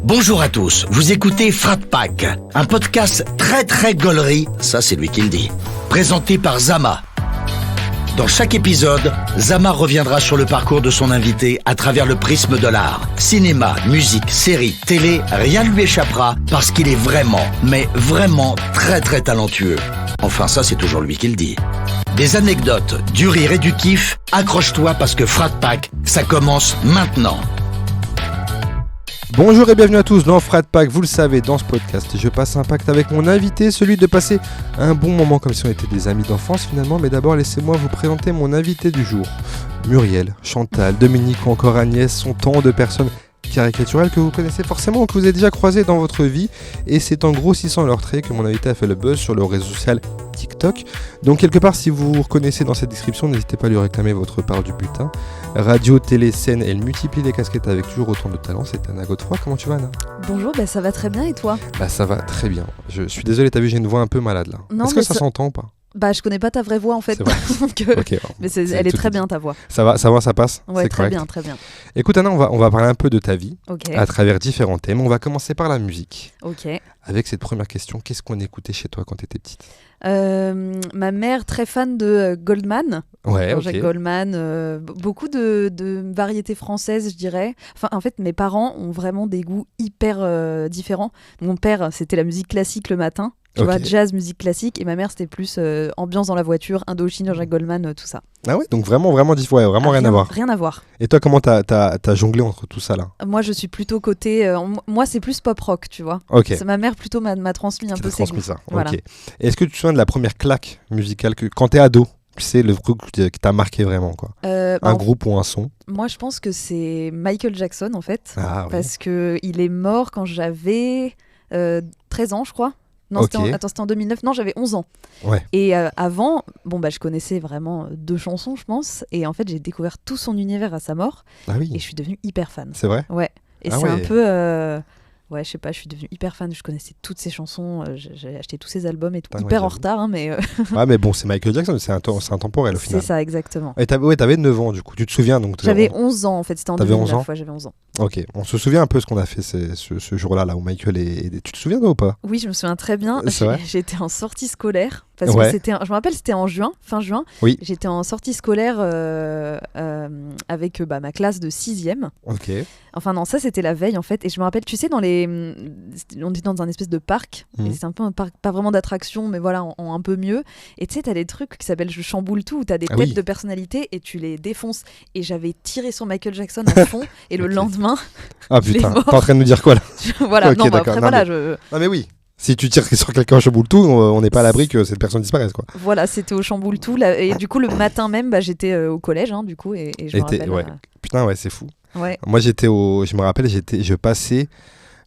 Bonjour à tous, vous écoutez Frat Pack, un podcast très gaulerie, ça c'est lui qui le dit, présenté par Zama. Dans chaque épisode, Zama reviendra sur le parcours de son invité à travers le prisme de l'art. Cinéma, musique, série, télé, rien ne lui échappera parce qu'il est vraiment, mais vraiment très talentueux. Enfin ça c'est toujours lui qui le dit. Des anecdotes, du rire et du kiff, accroche-toi parce que Frat Pack, ça commence maintenant. Bonjour et bienvenue à tous dans Frat Pack. Vous le savez, dans ce podcast, je passe un pacte avec mon invité, celui de passer un bon moment comme si on était des amis d'enfance finalement. Mais d'abord, laissez-moi vous présenter mon invité du jour. Muriel, Chantal, Dominique ou encore Agnès sont tant de personnes caricaturales que vous connaissez forcément ou que vous avez déjà croisées dans votre vie. Et c'est en grossissant leurs traits que mon invité a fait le buzz sur le réseau social TikTok. Donc quelque part, si vous vous reconnaissez dans cette description, n'hésitez pas à lui réclamer votre part du butin. Radio, télé, scène, elle multiplie les casquettes avec toujours autant de talent. C'est Anna Godefroy. Comment tu vas, Anna ? Bonjour, ça va très bien et toi ? Ça va très bien. Je suis désolé, t'as vu, j'ai une voix un peu malade là. Non, Est-ce que ça s'entend ou pas ? Je connais pas ta vraie voix en fait. C'est vrai. Donc, okay, mais elle est très bien ta voix. Ça va, ça passe ? Ouais, c'est très correct. bien. Écoute Anna, on va parler un peu de ta vie à travers différents thèmes. On va commencer par la musique. Ok. Avec cette première question, qu'est-ce qu'on écoutait chez toi quand t'étais petite ? Ma mère, très fan de Goldman. Ouais, Jacques Goldman, beaucoup de variétés françaises, je dirais. Enfin, en fait, mes parents ont vraiment des goûts hyper différents. Mon père, c'était la musique classique le matin. Tu vois, jazz, musique classique, et ma mère c'était plus ambiance dans la voiture, Indochine, Jacques Goldman, tout ça. Ah ouais, donc vraiment rien à voir. Rien à voir. Et toi, comment t'as jonglé entre tout ça là ? Moi, je suis plutôt côté, moi c'est plus pop rock, tu vois. Ok. C'est ma mère plutôt m'a transmis un peu ses goûts. Ça. Voilà. Ok. Et est-ce que tu te souviens de la première claque musicale quand t'es ado ? Tu sais, le truc qui t'a marqué vraiment, quoi. Un groupe ou un son ? Moi, je pense que c'est Michael Jackson en fait, parce que il est mort quand j'avais 13 ans, je crois. Non, c'était en 2009. Non, j'avais 11 ans. Ouais. Et avant, je connaissais vraiment 2 chansons, je pense. Et en fait, j'ai découvert tout son univers à sa mort. Ah oui. Et je suis devenue hyper fan. C'est vrai ? Ouais. Et c'est un peu... Ouais, je sais pas, je suis devenue hyper fan. Je connaissais toutes ses chansons. J'ai acheté tous ses albums et tout. Hyper en retard, hein, mais... Ouais, mais bon, c'est Michael Jackson. C'est intemporel au final. C'est ça, exactement. Et t'avais 9 ans, du coup. Tu te souviens donc J'avais 11 ans, en fait. C'était en 2009. Ouais, j'avais 11 ans. Ok. On se souvient un peu ce qu'on a fait ce jour-là, là où Michael est... Tu te souviens ou pas ? Oui, je me souviens très bien. J'étais en sortie scolaire. Parce que je me rappelle, c'était en juin, fin juin. Oui. J'étais en sortie scolaire avec ma classe de 6e. Ok. Enfin non, ça c'était la veille en fait. Et je me rappelle, tu sais, on était dans un espèce de parc. Et c'est un peu un parc, pas vraiment d'attraction, mais voilà, en un peu mieux. Et tu sais, t'as des trucs qui s'appellent Je chamboule tout, où t'as des têtes de personnalités et tu les défonces. Et j'avais tiré sur Michael Jackson à fond. Et le lendemain, ah putain, t'es en train de nous dire quoi là ? Voilà, okay, non, après voilà. Ah mais oui. Si tu tires sur quelqu'un au chamboule tout, on n'est pas à l'abri que cette personne disparaisse, quoi. Voilà, c'était au chamboule tout. Et du coup, le matin même, j'étais au collège, hein, du coup, et je me rappelle. Ouais. Putain, ouais, c'est fou. Ouais. Moi, je me rappelle, je passais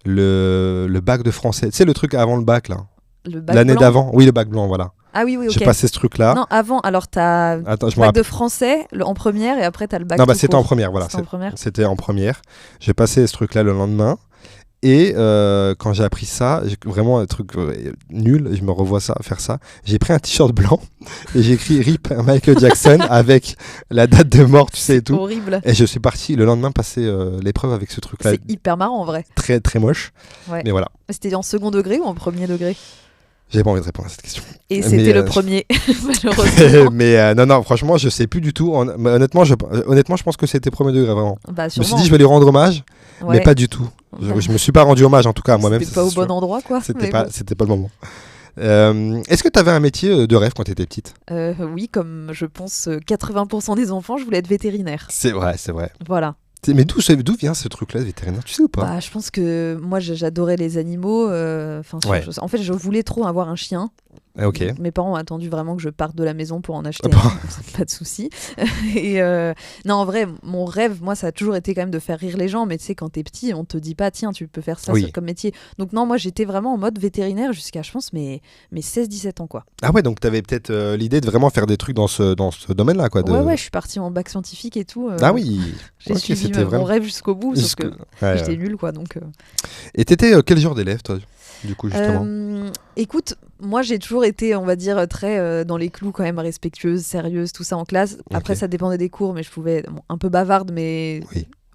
le bac de français. Tu sais, le truc avant le bac, là. Le bac l'année blanc. d'avant. Oui, le bac blanc, voilà. Ah oui, ok. J'ai passé ce truc-là. Non, avant, alors t'as le bac de français en première et après t'as le bac. Non, c'était en première, voilà. C'était en première. J'ai passé ce truc-là le lendemain. Et quand j'ai appris ça, vraiment un truc nul, je me revois faire ça. J'ai pris un t-shirt blanc et j'ai écrit RIP Michael Jackson avec la date de mort, tu sais, et tout. Horrible. Et je suis parti le lendemain passer l'épreuve avec ce truc-là. C'est hyper marrant en vrai. Très très moche. Ouais. Mais voilà. C'était en second degré ou en premier degré ? J'ai pas envie de répondre à cette question. Et c'était le premier, malheureusement. Mais non, franchement, je sais plus du tout. Honnêtement, je pense que c'était premier degré, vraiment. Je me suis dit, je vais lui rendre hommage, mais pas du tout. Ouais. Je me suis pas rendu hommage, en tout cas, à moi-même. C'était pas au bon endroit, quoi. C'était pas le moment. Est-ce que tu avais un métier de rêve quand tu étais petite ? Oui, comme je pense 80% des enfants, je voulais être vétérinaire. C'est vrai. Voilà. Mais d'où vient ce truc-là de vétérinaire, tu sais ou pas ? Je pense que moi j'adorais les animaux. En fait, je voulais trop avoir un chien. Okay. Mes parents ont attendu vraiment que je parte de la maison pour en acheter pas de souci. Et non, en vrai, mon rêve, moi, ça a toujours été quand même de faire rire les gens. Mais tu sais, quand t'es petit, on te dit pas, tiens, tu peux faire ça comme métier. Donc non, moi, j'étais vraiment en mode vétérinaire jusqu'à, je pense, mes 16-17 ans, quoi. Ah ouais, donc t'avais peut-être l'idée de vraiment faire des trucs dans ce domaine-là, quoi. Ouais, je suis partie en bac scientifique et tout. Ah oui. J'ai suivi mon rêve jusqu'au bout, sauf que j'étais nulle, quoi. Donc. Et t'étais quel genre d'élève, toi ? Du coup, justement. Écoute, moi j'ai toujours été, on va dire, très dans les clous quand même, respectueuse, sérieuse, tout ça en classe. Après, ça dépendait des cours, mais je pouvais un peu bavarde, mais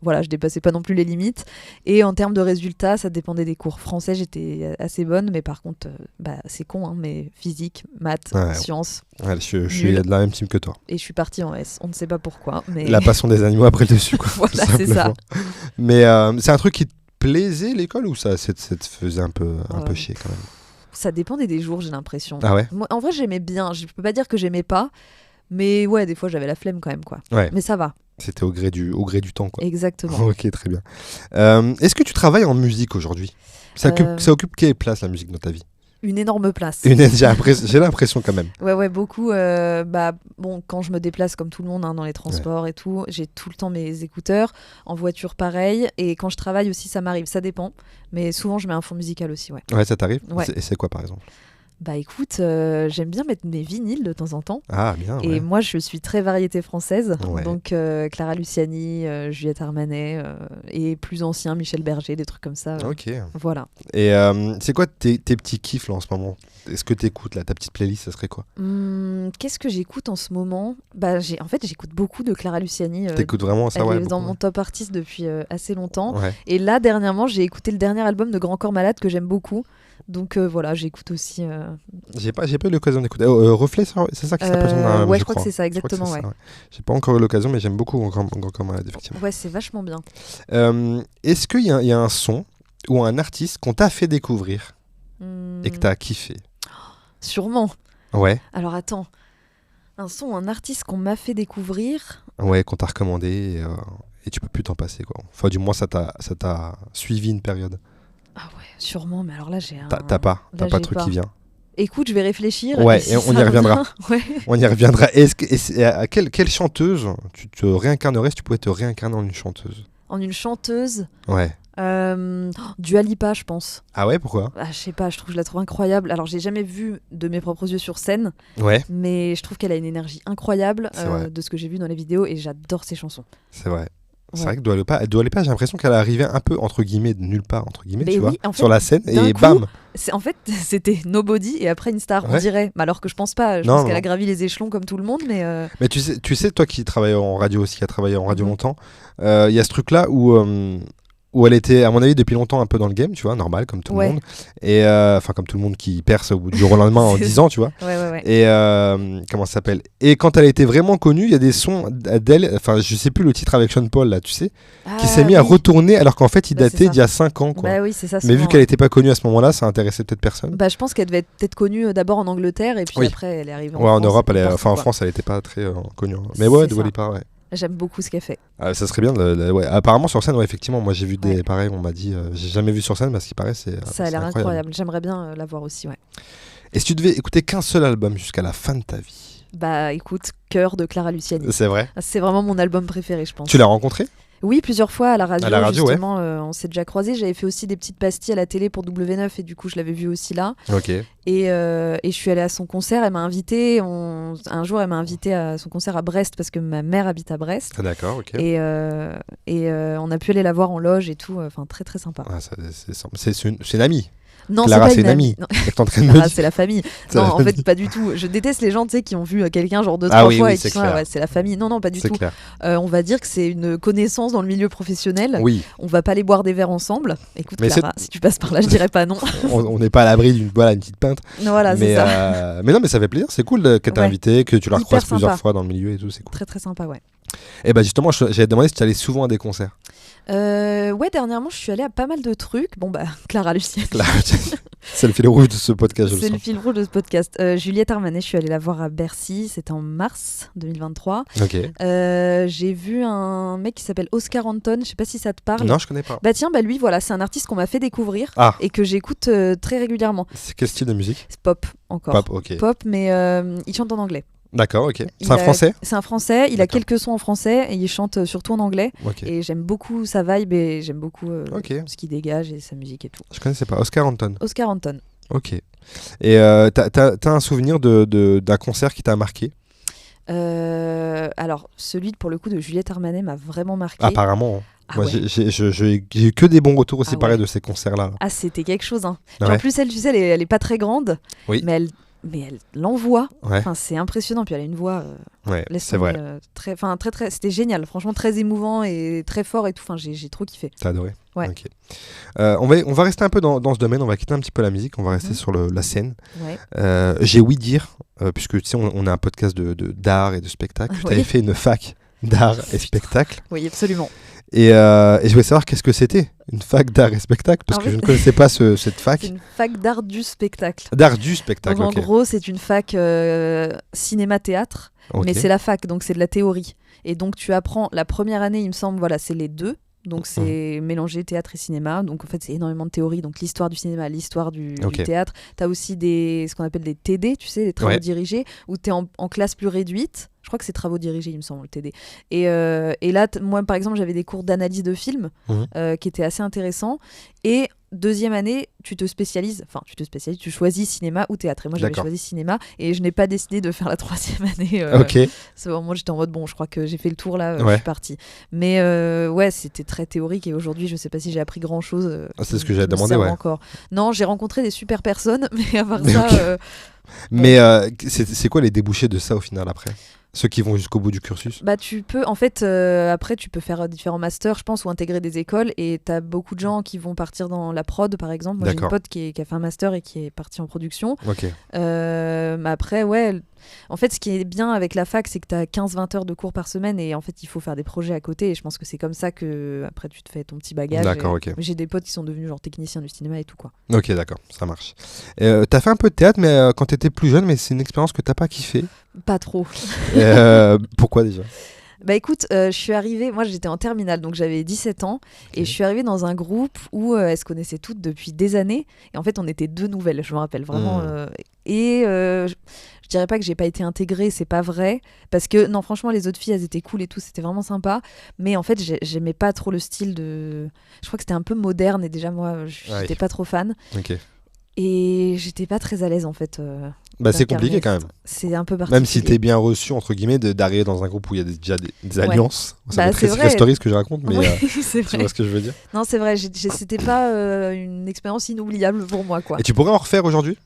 voilà, je dépassais pas non plus les limites. Et en termes de résultats, ça dépendait des cours. Français, j'étais assez bonne, mais par contre, c'est con, hein, mais physique, maths, sciences. Ouais, je suis de la même team que toi. Et je suis partie en S. On ne sait pas pourquoi. Mais... La passion des animaux après le dessus, quoi. Voilà, c'est ça. Mais c'est un truc qui te plaisait, l'école, ou ça te faisait un peu chier quand même? Ça dépendait des jours, j'ai l'impression. Ah ouais? Moi, en vrai, j'aimais bien. Je peux pas dire que j'aimais pas, mais ouais, des fois, j'avais la flemme quand même, quoi. Ouais. Mais ça va. C'était au gré du temps, quoi. Exactement. Ok, très bien. Est-ce que tu travailles en musique aujourd'hui? Ça occupe quelle place, la musique, dans ta vie? Une énorme place. J'ai l'impression quand même. Ouais, beaucoup. Quand je me déplace comme tout le monde, hein, dans les transports et tout, j'ai tout le temps mes écouteurs. En voiture, pareil. Et quand je travaille aussi, ça m'arrive. Ça dépend. Mais souvent, je mets un fond musical aussi, ouais. Ouais, ça t'arrive? Ouais. Et c'est quoi, par exemple? Bah écoute, j'aime bien mettre mes vinyles de temps en temps. Ah, bien. Et moi, je suis très variété française. Ouais. Donc Clara Luciani, Juliette Armanet et plus ancien, Michel Berger, des trucs comme ça. Ok. Voilà. Et c'est quoi tes petits kiffs là en ce moment? Est-ce que t'écoutes là, ta petite playlist, ça serait quoi? Qu'est-ce que j'écoute en ce moment? J'écoute beaucoup de Clara Luciani. T'écoutes vraiment ça? Elle est dans mon top artiste depuis assez longtemps. Ouais. Et là, dernièrement, j'ai écouté le dernier album de Grand Corps Malade que j'aime beaucoup. Donc voilà, j'écoute aussi. J'ai pas eu l'occasion d'écouter. Reflet, c'est ça qui s'appelle son album? Ouais, je crois que c'est ça, exactement. Ouais. J'ai pas encore eu l'occasion, mais j'aime beaucoup Grand Corps Malade, effectivement. Ouais, c'est vachement bien. Est-ce qu'il y a un son ou un artiste qu'on t'a fait découvrir et que t'as kiffé? Sûrement. Ouais. Alors attends, un son ou un artiste qu'on m'a fait découvrir? Ouais, qu'on t'a recommandé et tu peux plus t'en passer, quoi. Enfin, du moins, ça t'a suivi une période. Ah ouais, sûrement, mais alors là j'ai un... T'as pas de truc qui vient? Écoute, je vais réfléchir. Ouais, et on y reviendra. Ouais. On y reviendra. À quelle chanteuse tu te réincarnerais si tu pouvais te réincarner en une chanteuse? En une chanteuse? Ouais. Dua Lipa, je pense. Ah ouais, pourquoi? Je sais pas, je la trouve incroyable. Alors, j'ai jamais vu de mes propres yeux sur scène, ouais, mais je trouve qu'elle a une énergie incroyable de ce que j'ai vu dans les vidéos et j'adore ses chansons. C'est vrai. C'est vrai que Dua Lipa, j'ai l'impression qu'elle est arrivée un peu entre guillemets de nulle part, entre guillemets, tu vois, sur la scène et bam. En fait, c'était Nobody et après une star, on dirait. Alors que je pense pas. Je pense qu'elle a gravi les échelons comme tout le monde, mais. Mais tu sais, toi qui travailles en radio aussi, qui a travaillé en radio longtemps, il y a ce truc-là où elle était, à mon avis, depuis longtemps un peu dans le game, tu vois, normal, comme tout le monde. Et enfin, comme tout le monde qui perce au bout du jour au lendemain en 10 ans, tu vois. Ouais. Et comment ça s'appelle? Et quand elle a été vraiment connue, il y a des sons d'elle, enfin, je sais plus le titre avec Sean Paul, là, tu sais, qui s'est mis à retourner alors qu'en fait, il datait d'il y a 5 ans, quoi. Bah oui, c'est ça. Mais vu qu'elle n'était pas connue à ce moment-là, ça intéressait peut-être personne. Bah, je pense qu'elle devait être peut-être connue d'abord en Angleterre et puis après, elle est arrivée en France. Ouais, en Europe, en France, elle n'était pas très connue. Mais ouais, Dua Lipa, ouais. J'aime beaucoup ce qu'elle fait. Ça serait bien. Ouais. Apparemment sur scène, ouais, effectivement, moi j'ai vu des pareils, on m'a dit, j'ai jamais vu sur scène, mais ce qui paraît, ça a l'air incroyable. J'aimerais bien la voir aussi, ouais. Et si tu devais écouter qu'un seul album jusqu'à la fin de ta vie? Bah écoute, Cœur de Clara Luciani. C'est vrai? C'est vraiment mon album préféré, je pense. Tu l'as rencontré? Oui, plusieurs fois à la radio. À la radio, justement, on s'est déjà croisés. J'avais fait aussi des petites pastilles à la télé pour W9 et du coup, je l'avais vu aussi là. Ok. Et je suis allée à son concert. Elle m'a invitée. Un jour, elle m'a invitée à son concert à Brest parce que ma mère habite à Brest. Ah, d'accord, ok. Et on a pu aller la voir en loge et tout. Enfin, très très sympa. Ah, c'est une amie. Non, Clara, c'est pas une amie. C'est la famille. Non, en fait, pas du tout. Je déteste les gens, tu sais, qui ont vu quelqu'un genre 2-3 fois et qui sont là, ouais, c'est la famille. Non, pas du tout. On va dire que c'est une connaissance dans le milieu professionnel. Oui. On va pas aller boire des verres ensemble. Écoute, Clara, si tu passes par là, je dirais pas non. On n'est pas à l'abri d'une une petite pinte. Voilà, c'est ça. Mais non, mais ça fait plaisir. C'est cool qu'elle t'a invité, que tu la recroises plusieurs fois dans le milieu et tout. C'est cool. Très très sympa, ouais. Et bah justement, j'avais demandé si tu allais souvent à des concerts. Ouais, dernièrement, je suis allée à pas mal de trucs. Bon, bah, Clara Luciani. C'est le fil rouge de ce podcast. C'est le fil rouge de ce podcast. Juliette Armanet, je suis allée la voir à Bercy. C'était en mars 2023. Ok. J'ai vu un mec qui s'appelle Oscar Anton. Je sais pas si ça te parle. Non, je connais pas. Bah tiens, lui, voilà, c'est un artiste qu'on m'a fait découvrir et que j'écoute très régulièrement. C'est quel style de musique? C'est pop encore. Pop, ok. Pop, mais il chante en anglais. D'accord, ok. C'est un français? C'est un français, il a quelques sons en français et il chante surtout en anglais. Okay. Et j'aime beaucoup sa vibe et j'aime beaucoup ce qu'il dégage et sa musique et tout. Je connaissais pas. Oscar Anton. Oscar Anton. Ok. Et t'as un souvenir d'un concert qui t'a marqué? Alors, celui pour le coup de Juliette Armanet m'a vraiment marqué. Apparemment. Moi, ouais. j'ai eu que des bons retours aussi pareil de ces concerts-là. Ah, c'était quelque chose. Hein. Ouais. En plus, elle, tu sais, elle est pas très grande, oui. mais mais elle l'envoie. Ouais. Enfin, c'est impressionnant. Puis elle a une voix. Laisse c'est tomber, vrai. très, c'était génial. Franchement, très émouvant et très fort et tout. Enfin, j'ai trop kiffé. T'as adoré. Ouais. Okay. On va rester un peu dans ce domaine. On va quitter un petit peu la musique. On va rester sur la scène. Ouais. J'ai ouï dire, puisque tu sais, on a un podcast d'art et de spectacle. Tu avais fait une fac d'art et spectacle. Oui, absolument. Et je voulais savoir qu'est-ce que c'était une fac d'art et spectacle, parce que je ne connaissais pas cette fac. C'est une fac d'art du spectacle. D'art du spectacle, donc, en gros, c'est une fac cinéma-théâtre, mais c'est la fac, donc c'est de la théorie. Et donc tu apprends la première année, il me semble, voilà, c'est les deux. Donc c'est mélanger théâtre et cinéma. Donc en fait c'est énormément de théorie. Donc l'histoire du cinéma, l'histoire du théâtre. T'as aussi ce qu'on appelle des TD, tu sais, des travaux dirigés, où t'es en classe plus réduite. Je crois que c'est travaux dirigés, il me semble, le TD. Et là, moi par exemple, j'avais des cours d'analyse de films qui étaient assez intéressants. Et deuxième année, tu choisis cinéma ou théâtre. Et moi j'avais choisi cinéma et je n'ai pas décidé de faire la troisième année. C'est vraiment, j'étais en mode je crois que j'ai fait le tour là, je suis partie. Mais c'était très théorique et aujourd'hui je sais pas si j'ai appris grand chose. C'est ce que j'ai demandé, encore. Non, j'ai rencontré des super personnes, mais à part ça. Mais c'est quoi les débouchés de ça au final après ? Ceux qui vont jusqu'au bout du cursus ? Bah tu peux, en fait, après tu peux faire différents masters, je pense, ou intégrer des écoles, et t'as beaucoup de gens qui vont partir dans la prod, par exemple. Moi j'ai une pote qui a fait un master et qui est partie en production. Mais après, en fait ce qui est bien avec la fac, c'est que t'as 15-20 heures de cours par semaine, et en fait il faut faire des projets à côté, et je pense que c'est comme ça que après tu te fais ton petit bagage. J'ai des potes qui sont devenus genre techniciens du cinéma et tout, quoi. Ok, d'accord, ça marche. T'as fait un peu de théâtre, mais quand t'étais plus jeune, mais c'est une expérience que t'as pas kiffé ? Pas trop. Pourquoi déjà ? Bah écoute, je suis arrivée, moi j'étais en terminale, donc j'avais 17 ans, et je suis arrivée dans un groupe où elles se connaissaient toutes depuis des années, et en fait on était 2 nouvelles, je me rappelle vraiment. Je dirais pas que j'ai pas été intégrée, c'est pas vrai, parce que non, franchement les autres filles elles étaient cool et tout, c'était vraiment sympa, mais en fait j'aimais pas trop le style de... Je crois que c'était un peu moderne, et déjà moi j'étais pas trop fan. Et j'étais pas très à l'aise en fait. C'est compliqué quand même. C'est un peu particulier. Même si t'es bien reçu, entre guillemets, d'arriver dans un groupe où il y a déjà des alliances. Ça fait très story ce que je raconte, mais tu vois ce que je veux dire. Non, c'est vrai, c'était pas une expérience inoubliable pour moi, quoi. Et tu pourrais en refaire aujourd'hui ?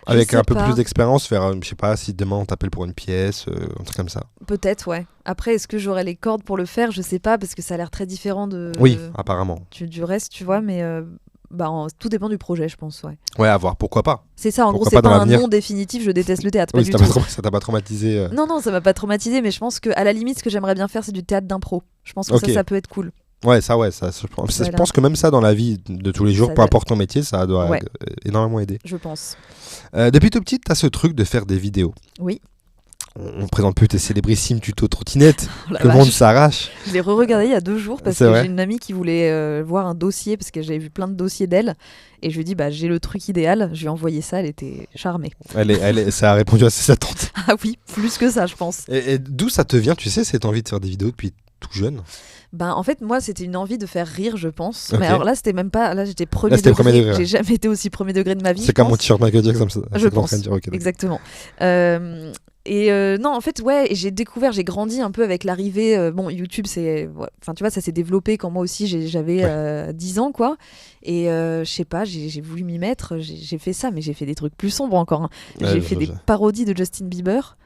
Avec un peu plus d'expérience, faire, je sais pas, si demain on t'appelle pour une pièce, un truc comme ça. Peut-être, ouais. Après, est-ce que j'aurais les cordes pour le faire ? Je sais pas, parce que ça a l'air très différent Oui, apparemment. Du reste, tu vois, mais... tout dépend du projet, je pense, Ouais, à voir, pourquoi pas. C'est ça, en gros, c'est pas un nom définitif, je déteste le théâtre. Oui, ça t'a pas traumatisé Non, ça m'a pas traumatisé, mais je pense qu'à la limite, ce que j'aimerais bien faire, c'est du théâtre d'impro. Je pense que ça peut être cool. Ouais, je pense que même ça, dans la vie de tous les jours, peu importe ton métier, ça doit énormément aider. Je pense. Depuis tout petit, t'as ce truc de faire des vidéos. Oui. On présente plus tes célébrissimes tutos trottinettes. Le monde s'arrache. Je l'ai re-regardé il y a 2 jours parce que j'ai une amie qui voulait voir un dossier, parce que j'avais vu plein de dossiers d'elle, et je lui ai dit j'ai le truc idéal. Je lui ai envoyé ça, elle était charmée. Ça a répondu à ses attentes. Ah oui, plus que ça, je pense. Et d'où ça te vient, tu sais, cette envie de faire des vidéos depuis tout jeune ? En fait, moi, c'était une envie de faire rire, je pense. Mais alors là, c'était même pas... Là, j'étais premier degré. J'ai jamais été aussi premier degré de ma vie. C'est comme mon t-shirt Michael Jackson, comme ça. Je pense, exactement. Non, en fait, j'ai j'ai grandi un peu avec l'arrivée. YouTube, enfin, tu vois, ça s'est développé quand moi aussi j'avais 10 ans, quoi. Et je sais pas, j'ai voulu m'y mettre. J'ai fait ça, mais j'ai fait des trucs plus sombres encore. Hein. J'ai fait des parodies de Justin Bieber.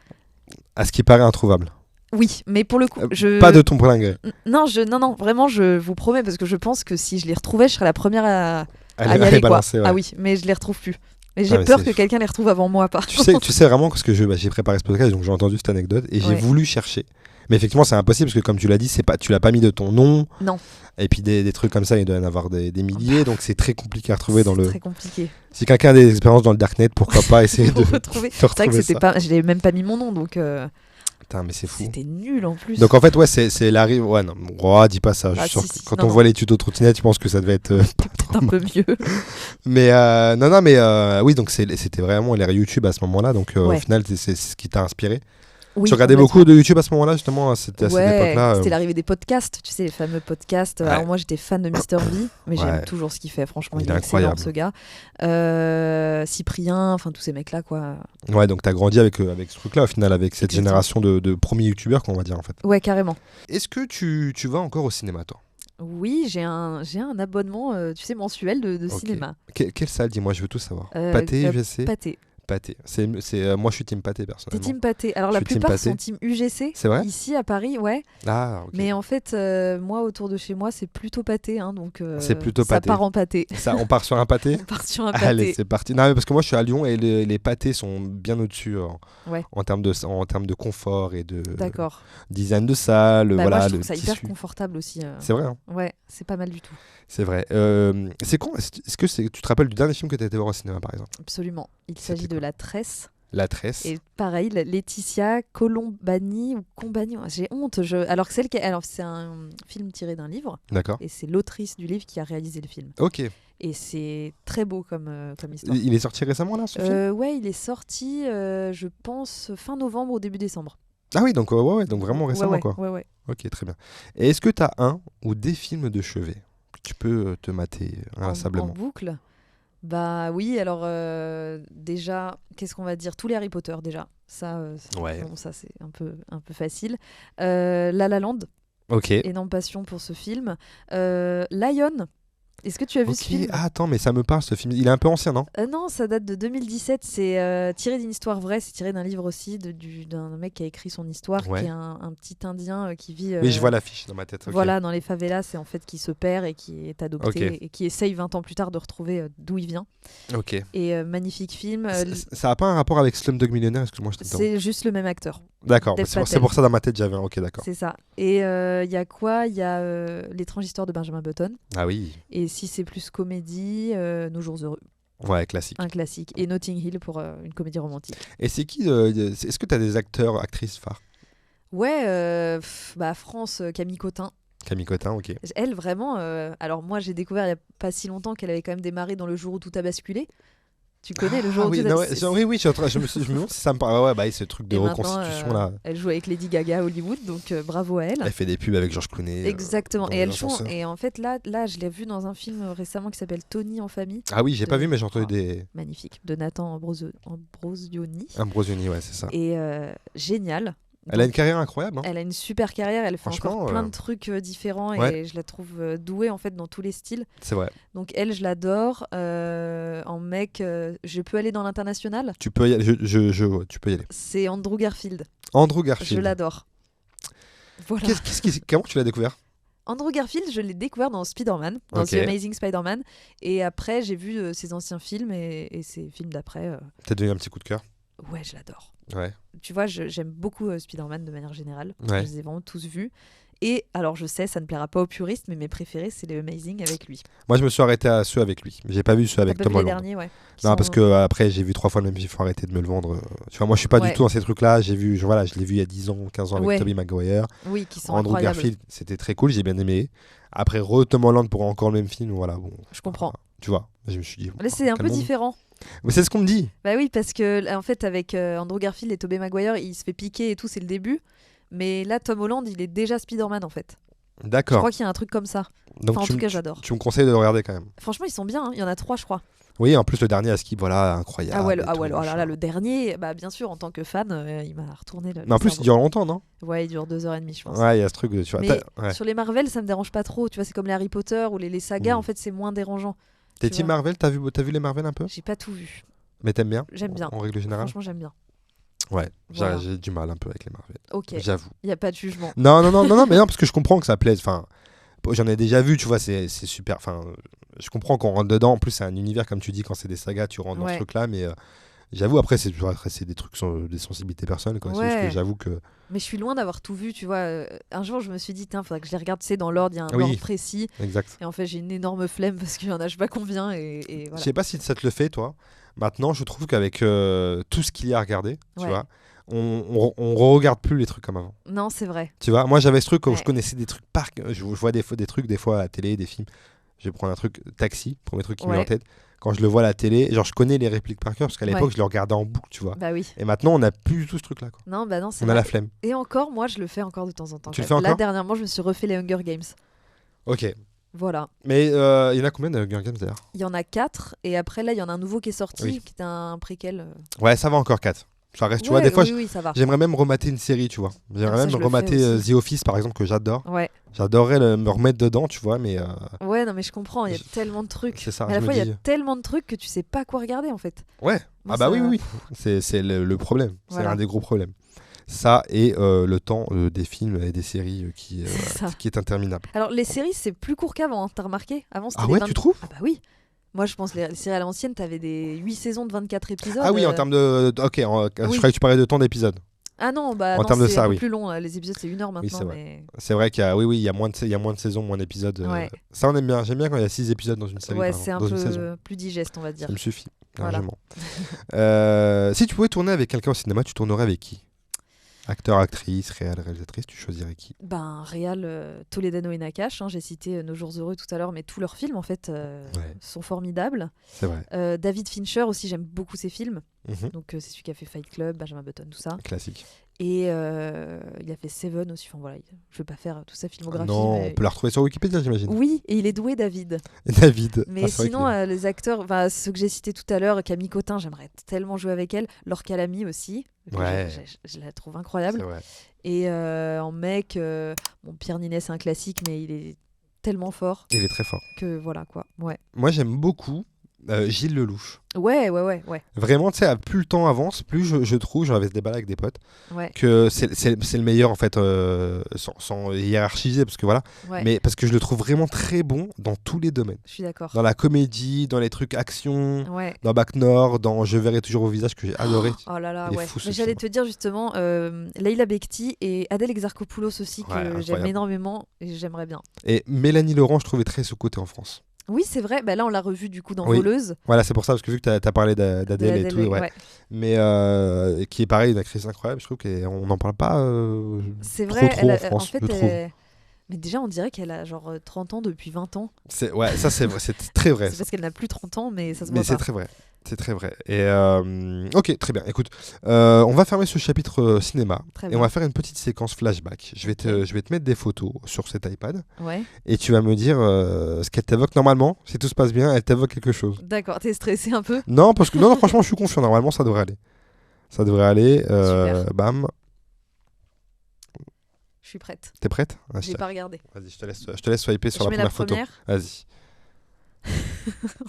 À ce qui paraît introuvable. Oui, mais pour le coup, pas de ton plein gré. Non, vraiment, je vous promets, parce que je pense que si je les retrouvais, je serais la première à y aller, quoi. Ah oui, mais je les retrouve plus. Mais j'ai peur que quelqu'un les retrouve avant moi, par contre. Tu sais vraiment, parce que j'ai préparé ce podcast, donc j'ai entendu cette anecdote et j'ai voulu chercher. Mais effectivement, c'est impossible, parce que comme tu l'as dit, tu l'as pas mis de ton nom. Non. Et puis des trucs comme ça, il doit y en avoir des milliers, donc c'est très compliqué à retrouver dans le... C'est très compliqué. Si quelqu'un a des expériences dans le darknet, pourquoi pas essayer de retrouver. C'est vrai que c'était pas... Je n'avais même pas mis mon nom, donc... Putain, mais c'est fou. C'était nul en plus. Donc en fait, c'est l'arrivée. Ouais, non, dis pas ça. Je suis sûr que quand on voit les tutos de trottinette, je pense que ça devait être un peu mieux. Mais oui, donc c'était vraiment l'ère YouTube à ce moment-là. Donc au final, c'est ce qui t'a inspiré. Oui, tu regardais beaucoup de YouTube à ce moment-là, justement, à cette époque-là. C'était l'arrivée des podcasts, tu sais, les fameux podcasts. Ouais. Alors moi, j'étais fan de Mr V, mais j'aime toujours ce qu'il fait. Franchement, il est excellent, ce gars. Cyprien, enfin tous ces mecs-là, quoi. Ouais, donc t'as grandi avec ce truc-là, au final, avec cette génération de premiers YouTubeurs, qu'on va dire, en fait. Ouais, carrément. Est-ce que tu vas encore au cinéma, toi ? Oui, j'ai un abonnement, tu sais, mensuel de cinéma. Quelle salle ? Dis-moi, je veux tout savoir. Pathé, UGC ? Pâté. Moi, je suis team pâté, T'es personnellement. team pâté. Alors Je la suis team plupart pâté. sont team UGC. C'est vrai ? Ici à Paris, ouais. Ah, ok. Mais en fait, moi autour de chez moi, c'est plutôt pâté, hein, donc C'est plutôt ça pâté. part en pâté. Ça, on part sur un pâté. On part sur un pâté. Allez, c'est parti. Non, mais parce que moi, je suis à Lyon et les pâtés sont bien au-dessus Ouais. en termes de confort et de D'accord. design de salle. Bah, voilà, moi, je le trouve ça hyper tissu. confortable aussi. C'est vrai, hein. Ouais, c'est pas mal du tout. C'est vrai. C'est con. Est-ce que tu te rappelles du dernier film que tu as été voir au cinéma, par exemple ? Absolument. Il C'était s'agit de quoi ? La Tresse. La Tresse. Et pareil, Laetitia Colombani ou Combani. J'ai honte. Alors, c'est un film tiré d'un livre. D'accord. Et c'est l'autrice du livre qui a réalisé le film. Ok. Et c'est très beau comme histoire. Il est sorti récemment, là, ce film ? Ouais, il est sorti, je pense, fin novembre ou début décembre. Ah oui, donc, ouais, donc vraiment récemment, ouais, quoi. Ouais. Ok, très bien. Et est-ce que tu as un ou des films de chevet que tu peux te mater inlassablement ? En boucle. Bah oui, alors déjà, qu'est-ce qu'on va dire ? Tous les Harry Potter déjà. Ça, Ouais. bon, ça c'est un peu facile. La La Land, Ok. énorme passion pour ce film. Lion, est-ce que tu as vu ce film ? Ah, attends, mais ça me parle ce film. Il est un peu ancien, non ? Non, ça date de 2017. C'est tiré d'une histoire vraie. C'est tiré d'un livre aussi d'un mec qui a écrit son histoire, Ouais. qui est un petit Indien qui vit. Oui, je vois l'affiche dans ma tête. ok. Voilà, dans les favelas, et en fait qui se perd et qui est adopté Ok. et qui essaye 20 ans plus tard de retrouver d'où il vient. Ok. Et magnifique film. Ça n'a pas un rapport avec Slumdog Millionnaire ? Excuse-moi, je t'interromps. C'est juste le même acteur. D'accord, Dev c'est Patel. pour ça dans ma tête j'avais un. Ok, d'accord. C'est ça. Et il y a quoi ? Il y a L'étrange histoire de Benjamin Button. Ah oui, Et si c'est plus comédie, Nos jours heureux. ouais, classique. Un classique. Et Notting Hill pour une comédie romantique. Et c'est qui est-ce que tu as des acteurs, actrices phares ? Ouais, France, Camille Cotin. Camille Cotin, ok. Elle, vraiment. Alors, moi, j'ai découvert il n'y a pas si longtemps qu'elle avait quand même démarré dans Le jour où tout a basculé. Tu connais Le jour où oui, tout a non, basculé? oui, je me demande si ça me parle. Ouais, bah, ce truc de Et maintenant, reconstitution là. elle joue avec Lady Gaga à Hollywood, donc bravo à elle. Elle fait des pubs avec George Clooney. Exactement. dans Et l'ascenseur. et en fait, là, je l'ai vue dans un film récemment qui s'appelle Tony en famille. Ah oui, j'ai de- pas vu, mais j'ai entendu Ah. des. Magnifique. De Nathan Ambrosioni. Ambrosioni, ouais, c'est ça. Et génial. Elle a une Donc, carrière incroyable. Hein. elle a une super carrière, elle fait Franchement, encore plein de trucs différents ouais. et je la trouve douée en fait dans tous les styles. C'est vrai. Donc elle, je l'adore. En mec, je peux aller dans l'international. Tu peux y aller. Tu peux y aller. C'est Andrew Garfield. Andrew Je Garfield. l'adore. Voilà. Comment tu l'as découvert ? Andrew Garfield, je l'ai découvert dans Spider-Man, dans Ok. The Amazing Spider-Man. Et après, j'ai vu ses anciens films et ses films d'après. T'as donné un petit coup de cœur. Ouais, je l'adore. Ouais. Tu vois, j'aime beaucoup Spider-Man de manière générale. Ouais. Je les ai vraiment tous vus. Et alors, je sais, ça ne plaira pas aux puristes, mais mes préférés, c'est les Amazing avec lui. Moi, je me suis arrêté à ceux avec lui. J'ai pas vu ceux avec T'as pas Tom vu les Holland. derniers, ouais. Non, parce que après, j'ai vu 3 fois le même film, il faut arrêter de me le vendre. Tu vois, moi, je suis pas Ouais. du tout dans ces trucs-là. Je l'ai vu il y a 10 ans, 15 ans avec Ouais. Tobey Maguire. Oui, qui sont Andrew incroyables. Garfield, c'était très cool, j'ai bien aimé. Après, Tom Holland pour encore le même film, voilà. Bon, Je comprends. tu vois, je me suis dit. Là, c'est un peu calmons-nous. différent. Mais c'est ce qu'on me dit. Bah oui, parce que en fait, avec Andrew Garfield et Tobey Maguire, il se fait piquer et tout, c'est le début. Mais là, Tom Holland, il est déjà Spider-Man en fait. Je D'accord. crois qu'il y a un truc comme ça. Donc, Enfin, en tout cas, j'adore. tu me conseilles de le regarder quand même. Franchement, ils sont bien. Hein. Il y en a 3, je crois. Oui, en plus, le dernier à Skip, voilà, incroyable. Ah ouais, et tout, oh là machin. là, le dernier, bah bien sûr, en tant que fan, il m'a retourné le Mais en plus, il cerveau. dure longtemps, non ? Ouais, il dure 2h30, je pense. Ouais, il y a ce truc de. Tu vois, Mais ouais. sur les Marvel, ça me dérange pas trop. Tu vois, c'est comme les Harry Potter ou les sagas, Mm. en fait, c'est moins dérangeant. T'es tu team vois. Marvel, t'as vu les Marvel un peu ? J'ai pas tout vu. Mais t'aimes bien ? J'aime bien. En règle générale ? Franchement, j'aime bien. Ouais, Voilà. j'ai du mal un peu avec les Marvel. Ok, J'avoue. il y a pas de jugement. Non, mais non, parce que je comprends que ça plaise. Enfin, j'en ai déjà vu, tu vois, c'est super. Enfin, je comprends qu'on rentre dedans. En plus, c'est un univers, comme tu dis, quand c'est des sagas, tu rentres dans ce Ouais. truc-là. Mais j'avoue, après, c'est des trucs, des sensibilités personnelles. Quoi. C'est juste Ouais. que j'avoue que. Mais je suis loin d'avoir tout vu, tu vois. Un jour, je me suis dit, tiens, faudrait que je les regarde, tu sais, dans l'ordre, il y a un Oui. ordre précis. Exact. Et en fait, j'ai une énorme flemme parce qu'il y en a je sais pas combien. Et Je voilà. sais pas si ça te le fait, toi. Maintenant, je trouve qu'avec tout ce qu'il y a à regarder, tu Ouais. vois, on re-regarde plus les trucs comme avant. Non, c'est vrai. Tu vois, moi, j'avais ce truc où Ouais. je connaissais des trucs par. Je vois des trucs, des fois, à la télé, des films. Je vais prendre un truc, Taxi, premier truc qui me vient en Ouais. tête. Quand je le vois à la télé, genre, je connais les répliques par cœur parce qu'à l'époque, Ouais. je le regardais en boucle, tu vois. Bah oui. Et maintenant, on n'a plus du tout ce truc-là. Quoi. Non, bah non, c'est On a vrai. la flemme. Et encore, moi, je le fais encore de temps en temps. Tu le quand fais même. Là, encore dernièrement, je me suis refait les Hunger Games. Ok. Voilà. Mais il y en a combien de Hunger Games d'ailleurs ? Il y en a 4. Et après, là, il y en a un nouveau qui est sorti, Oui. qui est un préquel. Ouais, ça va encore 4. Ça reste, tu vois, des fois, oui, ça va. j'aimerais même remater une série, tu vois. J'aimerais même remater The Office, par exemple, que j'adore. Ouais. J'adorerais me remettre dedans, tu vois, mais... Ouais, non, mais je comprends, il y a tellement de trucs. C'est ça, à la fois, il y a tellement de trucs que tu sais pas quoi regarder, en fait. Ouais, moi, oui. C'est le problème, voilà. C'est un des gros problèmes. Ça et le temps des films et des séries qui est interminable. Alors, les séries, c'est plus court qu'avant, hein, t'as remarqué? Avant, c'était tu trouves? Ah bah oui. Moi, je pense les séries à l'ancienne, t'avais des 8 saisons de 24 épisodes. Ah oui, en termes de... Ok, je croyais que tu parlais de temps d'épisode. Ah non, c'est un peu plus long. Les épisodes, c'est 1 heure maintenant. Oui, c'est vrai qu'il y a, il y a moins de saisons, moins d'épisodes. Ouais. Ça, on aime bien. J'aime bien quand il y a 6 épisodes dans une série. Ouais, c'est un peu plus digeste, on va dire. Ça me suffit, voilà. largement. Si tu pouvais tourner avec quelqu'un au cinéma, tu tournerais avec qui? Acteur, actrice, réalisatrice, tu choisirais qui? Réal, Toledano et Nakache, j'ai cité Nos Jours Heureux tout à l'heure, mais tous leurs films en fait sont formidables. C'est vrai. David Fincher aussi, j'aime beaucoup ses films. Mm-hmm. Donc c'est celui qui a fait Fight Club, Benjamin Button, tout ça. Classique. Et il a fait Seven aussi. Enfin voilà, je vais pas faire toute sa filmographie. Non, mais... on peut la retrouver sur Wikipédia, j'imagine. Oui, et il est doué, David. Mais sinon, les acteurs, ceux que j'ai cités tout à l'heure, Camille Cotin, j'aimerais tellement jouer avec elle. Laure Calamy aussi. Ouais. Je la trouve incroyable. C'est vrai. Et en mec, Pierre Ninet, c'est un classique, mais il est tellement fort. Il est très fort. Que voilà quoi. Ouais. Moi, j'aime beaucoup Gilles Lelouch. Ouais. Vraiment, tu sais, plus le temps avance, plus je trouve, j'en avais ce débat avec des potes, ouais. que c'est le meilleur en fait, sans hiérarchiser, parce que voilà, mais parce que je le trouve vraiment très bon dans tous les domaines. Je suis d'accord. Dans la comédie, dans les trucs action, ouais. dans Bac Nord, dans Je verrai toujours vos visages que j'ai adoré. Oh là là, ouais. Fou, mais j'allais te dire justement, Leila Bekti et Adèle Exarchopoulos aussi, que j'aime énormément et j'aimerais bien. Et Mélanie Laurent, je trouvais très sous-cotée en France. Oui, c'est vrai. Là, on l'a revu du coup dans Voleuse. Voilà, c'est pour ça, parce que vu que tu as parlé d'Adèle et tout, ouais. Mais qui est pareil, une actrice incroyable, je trouve qu'on n'en parle pas c'est vrai, trop en France, en fait, je trouve. Mais déjà, on dirait qu'elle a genre 30 ans depuis 20 ans. Ouais, ça c'est très vrai. C'est parce qu'elle n'a plus 30 ans, mais ça se voit pas. Mais c'est très vrai. C'est très vrai. Et ok, très bien. Écoute, on va fermer ce chapitre cinéma et on va faire une petite séquence flashback. Je vais te mettre des photos sur cet iPad et tu vas me dire ce qu'elle t'évoque. Normalement, si tout se passe bien, elle t'évoque quelque chose. D'accord, t'es stressé un peu? Non, parce que non, franchement, je suis confiant. Normalement, ça devrait aller. Ça devrait aller. Bam. Je suis prête. T'es prête? Je vais pas regarder. Vas-y, je te laisse swiper sur la première photo. Vas-y.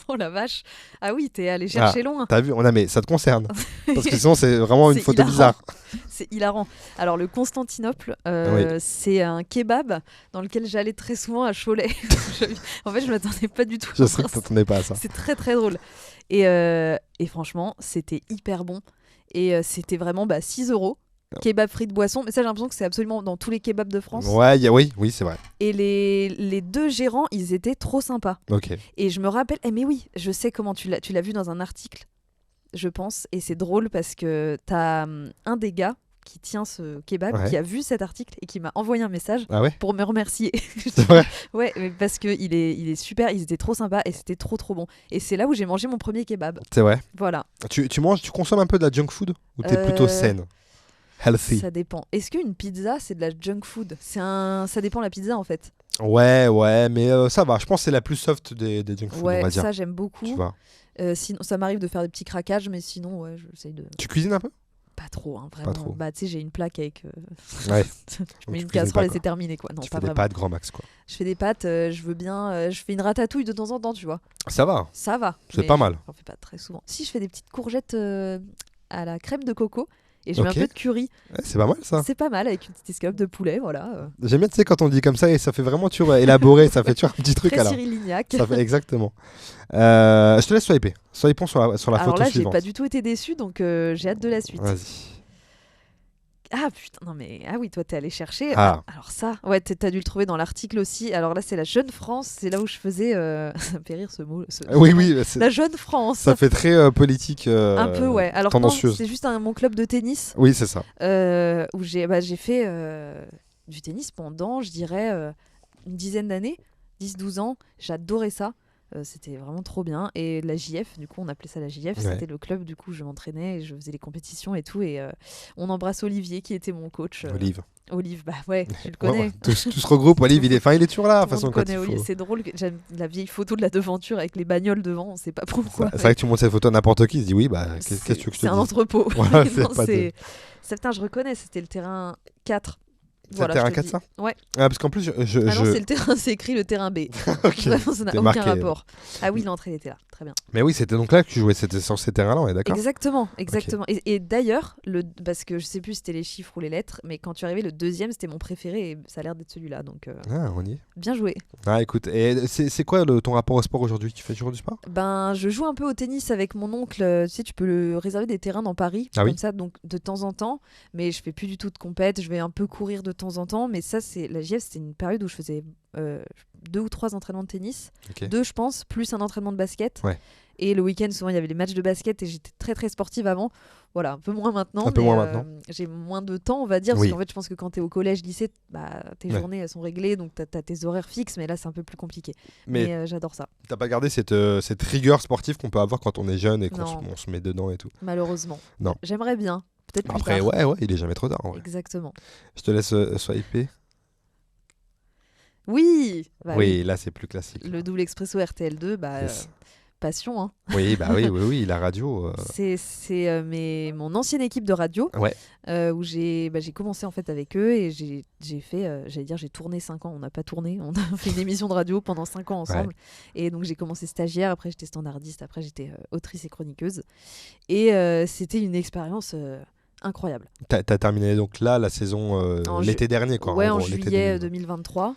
Oh la vache. Ah oui, t'es allé chercher loin. T'as vu, mais ça te concerne. Parce que sinon, c'est vraiment une photo bizarre. C'est hilarant. Alors, le Constantinople, c'est un kebab dans lequel j'allais très souvent à Cholet. En fait, je m'attendais pas du tout. Je sais que t'attendais pas à ça. C'est très très drôle. Et franchement, c'était hyper bon. Et c'était vraiment 6 €. Kebab frites boisson, mais ça j'ai l'impression que c'est absolument dans tous les kebabs de France. Oui, c'est vrai. Et les deux gérants, ils étaient trop sympas. Ok. Et je me rappelle, mais oui, je sais comment tu l'as vu dans un article, je pense, et c'est drôle parce que t'as un des gars qui tient ce kebab qui a vu cet article et qui m'a envoyé un message pour me remercier. C'est vrai. Ouais, parce que il est super, ils étaient trop sympas et c'était trop bon. Et c'est là où j'ai mangé mon premier kebab. C'est vrai. Voilà. Tu consommes un peu de la junk food ou t'es plutôt saine? Healthy. Ça dépend. Est-ce qu'une pizza, c'est de la junk food? Ça dépend de la pizza, en fait. Ouais, mais ça va. Je pense que c'est la plus soft des junk food, on va dire. Ça, j'aime beaucoup. Tu vois. Sinon, ça m'arrive de faire des petits craquages, mais sinon, j'essaye de... Tu cuisines un peu? Pas trop, vraiment. Pas trop. Tu sais, j'ai une plaque avec... Tu mets une casserole et c'est terminé, quoi. Non, tu pas fais des vraiment. pâtes grand max, quoi. Je fais des pâtes, je veux bien... je fais une ratatouille de temps en temps, tu vois. Ça va. Ça va. C'est pas mal. J'en fais pas très souvent. Si, je fais des petites courgettes à la crème de coco. Et je mets un peu de curry. C'est pas mal ça. C'est pas mal avec une petite escalope de poulet, voilà. J'aime bien, tu sais, quand on dit comme ça et ça fait vraiment élaboré, ça fait un petit truc. Très Cyril Lignac. Ça fait exactement. Je te laisse swiper. Swipons sur la photo suivante. Alors là, j'ai pas du tout été déçue, donc j'ai hâte de la suite. Vas-y. Ah putain, non mais... Ah oui, toi t'es allé chercher. Ah. Alors ça, ouais, t'as dû le trouver dans l'article aussi. Alors là, c'est la Jeune France, c'est là où je faisais... Ça me fait rire ce mot. Oui. La Jeune France. Ça fait très politique, un peu, ouais. Alors tendancieuse. c'est juste mon club de tennis. Oui, c'est ça. Où j'ai fait du tennis pendant, je dirais, une dizaine d'années, 10-12 ans. J'adorais ça. C'était vraiment trop bien. Et la JF, du coup, on appelait ça la JF. Ouais. C'était le club, du coup, je m'entraînais et je faisais les compétitions et tout. Et on embrasse Olivier, qui était mon coach. Olive, bah ouais, tu le connais. Ouais. Tout se regroupe. Olive, il est toujours là. De toute façon, quand il faut. C'est drôle, j'aime la vieille photo de la devanture avec les bagnoles devant, on sait pas pourquoi. C'est vrai que tu montres cette photo à n'importe qui, il se dit oui, bah qu'est-ce que tu veux que je te dise ? C'est un entrepôt. Voilà, Putain, je reconnais, c'était le terrain 4. C'est le terrain 4, ça ? Ouais. Ah, parce qu'en plus, non, c'est le terrain, c'est écrit le terrain B. Ok. Vraiment, ça n'a T'es aucun marqué. rapport. Ah oui, l'entrée était là, très bien. Mais oui, c'était donc là que tu jouais, c'était sur ces terrains-là, on est d'accord ? Exactement. Et d'ailleurs, parce que je sais plus si c'était les chiffres ou les lettres, mais quand tu arrivais, le deuxième, c'était mon préféré et ça a l'air d'être celui-là. Donc, Ah, on y est. bien joué. Ah, écoute, et c'est quoi ton rapport au sport aujourd'hui ? Tu fais toujours du sport ? Ben, je joue un peu au tennis avec mon oncle. Tu sais, tu peux réserver des terrains dans Paris, comme ça, donc de temps en temps. Mais je fais plus du tout de compète. Je vais un peu courir de temps en temps. Mais ça, la JF, c'était une période où je faisais 2 ou 3 entraînements de tennis. 2, je pense, plus un entraînement de basket. Ouais. Et le week-end, souvent, il y avait les matchs de basket et j'étais très très sportive avant. Voilà, un peu moins maintenant. J'ai moins de temps, on va dire. Parce qu'en fait, je pense que quand tu es au collège, lycée, tes journées elles sont réglées. Donc, tu as tes horaires fixes. Mais là, c'est un peu plus compliqué. Mais j'adore ça. T'as pas gardé cette rigueur sportive qu'on peut avoir quand on est jeune et qu'on se met dedans et tout ? Malheureusement. Non. J'aimerais bien. Peut-être plus Après, tard. ouais, il est jamais trop tard. En vrai. Exactement. Je te laisse swiper. Oui. Oui, là, c'est plus classique. Le double expresso RTL2, Yes. passion. Hein. Oui, la radio. C'est mon ancienne équipe de radio, où j'ai commencé en fait avec eux et j'ai fait, j'ai tourné 5 ans. On n'a pas tourné, on a fait une émission de radio pendant 5 ans ensemble. Ouais. Et donc j'ai commencé stagiaire, après j'étais standardiste, après j'étais autrice et chroniqueuse. Et c'était une expérience incroyable. T'as terminé donc là la saison l'été dernier, quoi. Ouais, en juillet 2023.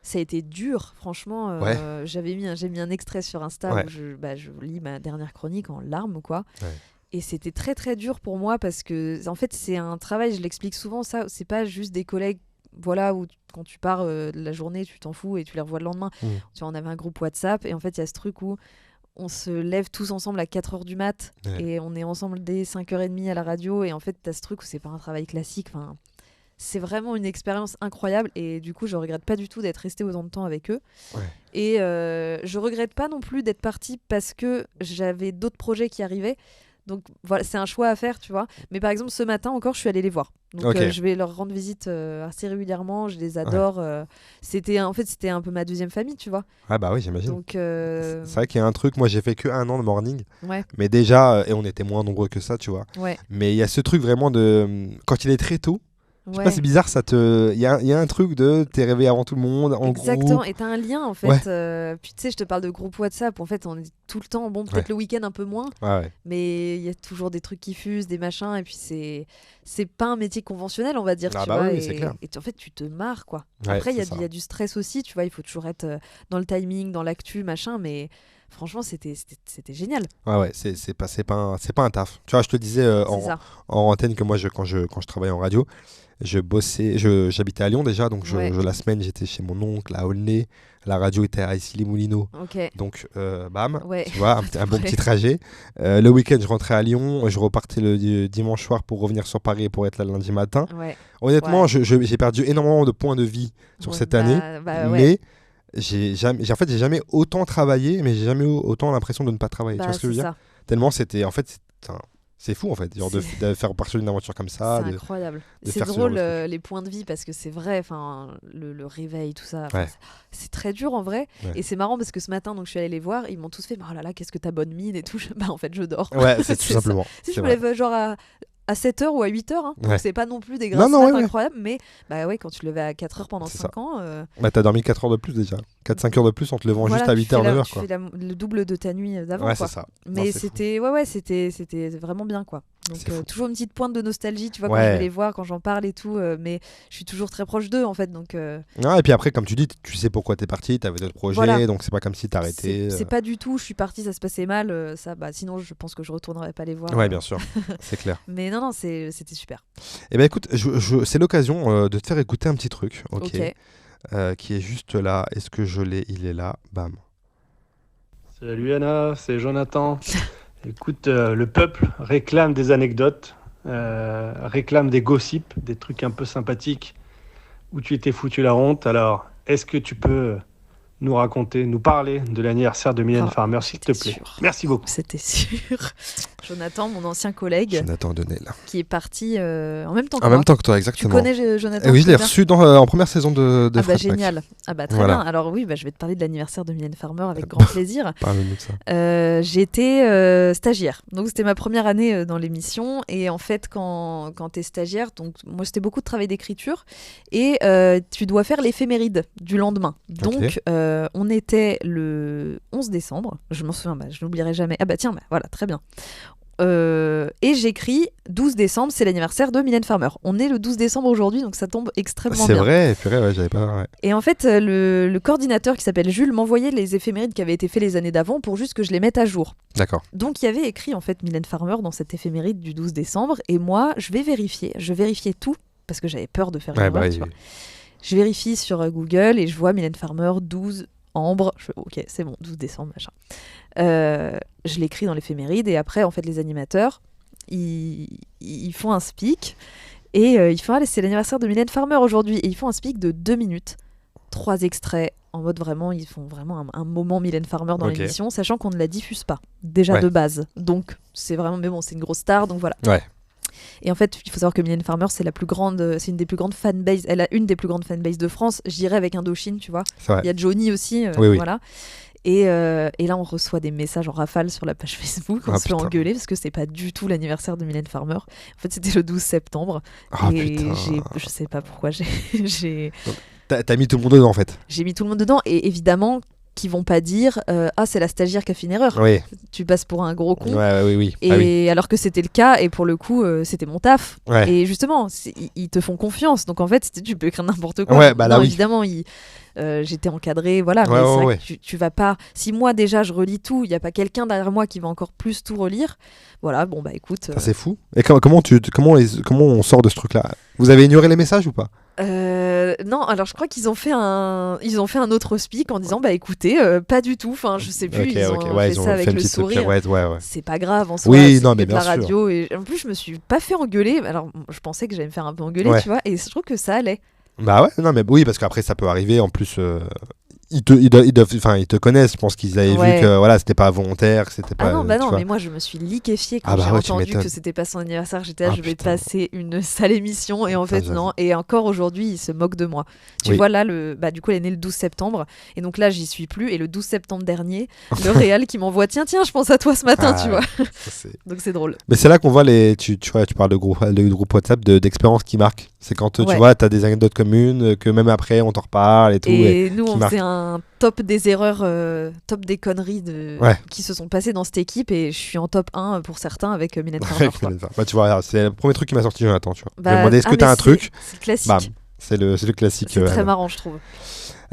Ça a été dur, franchement. J'ai mis un extrait sur Insta où je lis ma dernière chronique en larmes, quoi. Ouais. Et c'était très très dur pour moi parce que en fait c'est un travail, je l'explique souvent, ça c'est pas juste des collègues, voilà, où quand tu pars de la journée tu t'en fous et tu les revois le lendemain. Tu vois, on avait un groupe WhatsApp et en fait il y a ce truc où on se lève tous ensemble à 4h du mat et on est ensemble dès 5h30 à la radio et en fait t'as ce truc où c'est pas un travail classique, enfin. C'est vraiment une expérience incroyable et du coup je regrette pas du tout d'être restée autant de temps avec eux. Ouais. Et je regrette pas non plus d'être partie parce que j'avais d'autres projets qui arrivaient. Donc voilà, c'est un choix à faire, tu vois. Mais par exemple ce matin encore je suis allée les voir. Donc je vais leur rendre visite assez régulièrement, je les adore. Ouais. C'était un peu ma deuxième famille, tu vois. Ah bah oui, j'imagine. Donc c'est vrai qu'il y a un truc, moi j'ai fait que 1 an de morning. Ouais. Mais déjà, et on était moins nombreux que ça, tu vois. Ouais. Mais il y a ce truc vraiment de quand il est très tôt. Je sais pas, c'est bizarre, il y a un truc de t'es réveillé avant tout le monde, en groupe. Exactement, et t'as un lien en fait. Ouais. Puis tu sais, je te parle de groupe WhatsApp, en fait, on est tout le temps, bon, peut-être le week-end un peu moins, mais il y a toujours des trucs qui fusent, des machins, et puis c'est pas un métier conventionnel, on va dire, tu vois. Oui, c'est clair. Et en fait, tu te marres, quoi. Après, il y a du stress aussi, tu vois, il faut toujours être dans le timing, dans l'actu, machin, mais. Franchement, c'était génial. Ouais, c'est pas un taf. Tu vois, je te disais en antenne que moi, quand je travaillais en radio, j'habitais à Lyon déjà, donc la semaine, j'étais chez mon oncle à Aulnay. La radio était à Issy-les-Moulineaux. Okay. Donc, bam, tu vois, un bon petit trajet. Le week-end, je rentrais à Lyon. Je repartais le dimanche soir pour revenir sur Paris pour être là le lundi matin. Ouais. Honnêtement, j'ai perdu énormément de points de vie sur cette année. Mais j'ai jamais autant travaillé, mais j'ai jamais eu autant l'impression de ne pas travailler. Tu vois ce que je veux dire ? Tellement c'était, en fait, c'est fou en fait, genre de faire partie d'une aventure comme ça. C'est incroyable. C'est drôle les points de vie parce que c'est vrai, le réveil, tout ça, c'est très dur en vrai. Ouais. Et c'est marrant parce que ce matin, donc je suis allée les voir, ils m'ont tous fait, oh là là, qu'est-ce que t'as bonne mine et tout. En fait, je dors. Ouais, c'est tout simplement. Si je me lève genre à 7h ou à 8h, hein. Donc c'est pas non plus des grasses incroyables, mais quand tu te levais à 4h pendant 5 ans... t'as dormi 4 heures de plus déjà, 4-5 heures de plus en te levant juste à 8h, 9h. Tu fais le double de ta nuit d'avant. Ouais, quoi. C'est ça. Mais c'était vraiment bien, quoi. Donc toujours une petite pointe de nostalgie, tu vois, quand je vais les voir, quand j'en parle et tout, mais je suis toujours très proche d'eux en fait. Donc, et puis après, comme tu dis, tu sais pourquoi t'es parti, t'avais d'autres projets, donc c'est pas comme si t'arrêtais. C'est pas du tout, je suis partie, ça se passait mal, sinon je pense que je retournerais pas les voir. Ouais, bien sûr, c'est clair. Mais non, c'était super. Et ben écoute, c'est l'occasion de te faire écouter un petit truc, qui est juste là. Est-ce que je l'ai ? Il est là, bam. Salut Anna, c'est Jonathan. Écoute, le peuple réclame des anecdotes, réclame des gossips, des trucs un peu sympathiques où tu étais foutu la honte. Alors, est-ce que tu peux nous raconter, nous parler de l'anniversaire de Mylène Farmer, s'il te plaît. Sûr. Merci beaucoup. C'était sûr. Jonathan, mon ancien collègue, Jonathan Denel. qui est parti en même temps que En moi. même temps que toi, Tu exactement. connais Jonathan? Oui, je l'ai reçu en première saison de Ah bah Frat Pack. génial. Ah bah très Voilà. bien. Alors oui, je vais te parler de l'anniversaire de Mylène Farmer avec grand plaisir. Parle-nous de ça. J'étais stagiaire, donc c'était ma première année dans l'émission. Et en fait, quand t'es stagiaire, donc moi c'était beaucoup de travail d'écriture et tu dois faire l'éphéméride du lendemain. Donc on était le 11 décembre, je m'en souviens, je n'oublierai jamais. Ah bah tiens, voilà, très bien. Et j'écris 12 décembre, c'est l'anniversaire de Mylène Farmer. On est le 12 décembre aujourd'hui, donc ça tombe extrêmement C'est bien. vrai, purée, ouais, j'avais pas. Ouais. Et en fait, le coordinateur qui s'appelle Jules m'envoyait les éphémérides qui avaient été faits les années d'avant pour juste que je les mette à jour. D'accord. Donc il y avait écrit en fait Mylène Farmer dans cette éphéméride du 12 décembre. Et moi, je vérifiais tout parce que j'avais peur de faire une erreur, tu vois. Je vérifie sur Google et je vois Mylène Farmer 12 Ambre. Je fais, ok, c'est bon, 12 décembre, machin. Je l'écris dans l'éphéméride et après, en fait, les animateurs, ils font un speak et ils font, allez, c'est l'anniversaire de Mylène Farmer aujourd'hui. Et ils font un speak de 2 minutes, 3 extraits, en mode vraiment, ils font vraiment un moment Mylène Farmer dans l'émission, sachant qu'on ne la diffuse pas, déjà de base. Donc, c'est vraiment, mais bon, c'est une grosse star, donc voilà. Ouais. Et en fait, il faut savoir que Mylène Farmer, c'est une des plus grandes fanbases. Elle a une des plus grandes fanbases de France. Je dirais avec Indochine, tu vois. Il y a Johnny aussi, voilà. Et là, on reçoit des messages en rafale sur la page Facebook. On se fait engueuler parce que c'est pas du tout l'anniversaire de Mylène Farmer. En fait, c'était le 12 septembre. Et je sais pas pourquoi T'as mis tout le monde dedans, en fait. J'ai mis tout le monde dedans. Et évidemment, qui vont pas dire c'est la stagiaire qui a fait une erreur. Oui. Tu passes pour un gros con. Oui. Et alors que c'était le cas, et pour le coup, c'était mon taf. Ouais. Et justement, ils te font confiance. Donc en fait, tu peux écrire n'importe quoi. Ouais, bah là, non, évidemment, j'étais encadrée, voilà. Mais c'est vrai que tu vas pas. Si moi déjà je relis tout, il y a pas quelqu'un derrière moi qui va encore plus tout relire. Voilà, bon bah écoute. Ça, c'est fou. Et comment on sort de ce truc-là? Vous avez ignoré les messages ou pas? Non, alors je crois qu'ils ont fait un autre speak en disant bah écoutez, pas du tout. Enfin, je sais plus. Ils ont fait ça avec le sourire. C'est pas grave en soi. Oui, non, mais bien la sûr. radio et en plus je me suis pas fait engueuler. Alors je pensais que j'allais me faire un peu engueuler, tu vois. Et je trouve que ça allait. Bah ouais, non mais oui, parce qu'après ça peut arriver. En plus, ils te connaissent. Je pense qu'ils avaient vu que voilà, c'était pas volontaire, que c'était pas. Ah non, bah non, mais moi je me suis liquéfiée quand j'ai entendu que c'était pas son anniversaire. J'étais là, je vais passer une sale émission et en fait non. Et encore aujourd'hui, ils se moquent de moi. Tu vois là, du coup, elle est née le 12 septembre et donc là, j'y suis plus. Et le 12 septembre dernier, le réal qui m'envoie tiens, je pense à toi ce matin, tu vois. Donc c'est drôle. Mais c'est là qu'on voit tu parles de groupe WhatsApp d'expériences qui marquent. C'est quand tu vois, t'as des anecdotes communes que même après on t'en reparle et tout. Et nous, on faisait un top des erreurs, top des conneries qui se sont passées dans cette équipe et je suis en top 1 pour certains avec Mylène Farmer. Bah, tu vois, c'est le premier truc qui m'a sorti Jonathan. Tu vois. Je me demandais est-ce que t'as un truc. C'est le classique. Bam, c'est le classique. C'est très marrant, je trouve.